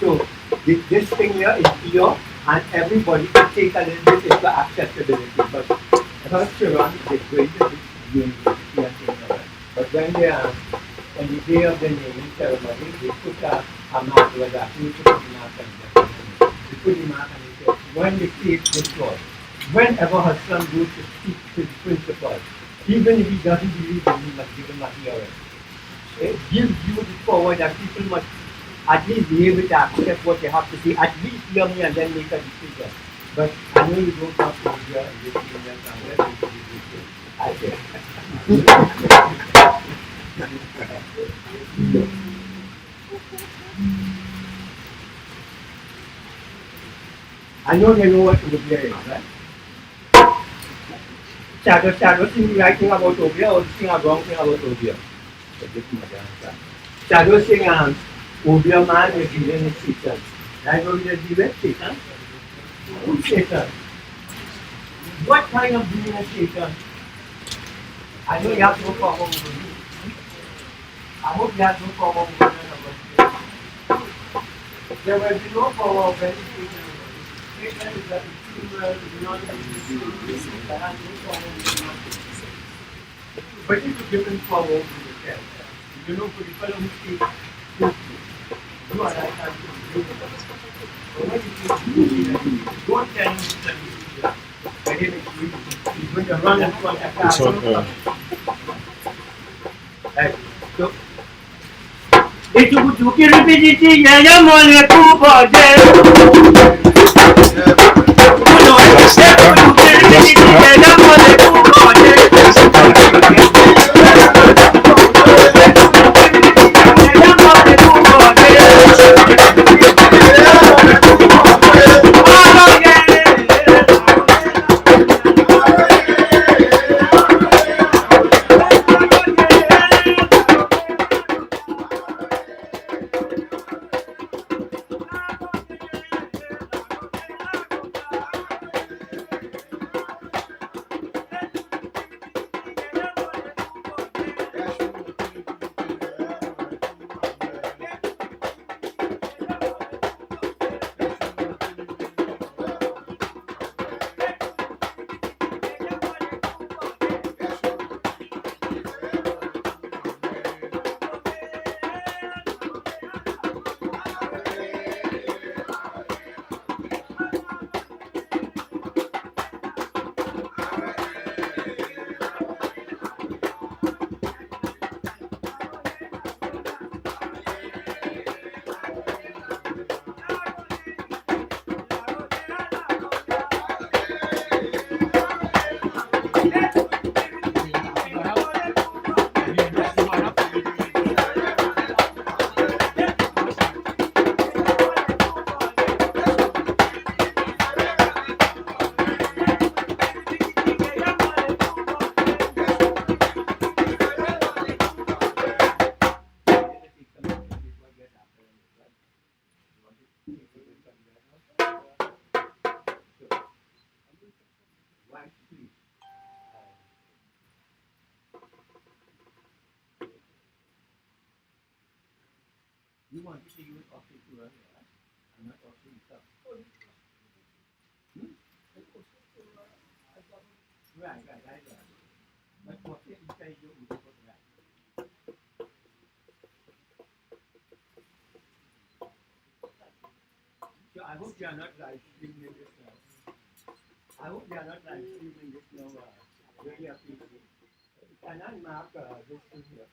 So, this thing here is here, and everybody can take a little bit into accessibility. But her children is going to be university and things like that. But when they are, on the day of the naming ceremony, they put a mark, was actually put a mark on the they put the mark and they said, when they take this word, whenever her son goes to speak to the principal, even if he doesn't believe in him, must give him a hearing. It gives you the power that people must at least be able to accept what you have to say, at least hear me and then make a decision. But I know you don't have to hear and this union and we're going to do this thing. I guess. I know they know what Obia is, right? Shadow sing the right thing about Obia or sing a wrong thing about Obia? Shadow sing Obia man is dealing with Satan. Right? What is dealing with Satan? Who's Satan? What kind of being is Satan? I know you have no problem with me. I hope you have no problem with me. There will be no problem with any Satan. Satan is a extreme beyond the that has no problem with nothing. But it's a different problem with yourself. You know, for the fellow who speaks truthfully, you are that kind of people. But when you speak truthfully, don't tell him to tell you. Let him explain. He's going to run in front of the car. Right. So, itu butuh repetisi ya mole kubode. You want to see you off the tour, I'm not off the stuff. Right. But what if you say you will put right? So I hope you are not live streaming this now. I hope you are not live streaming this now. Really appreciate it. Can I mark this thing here?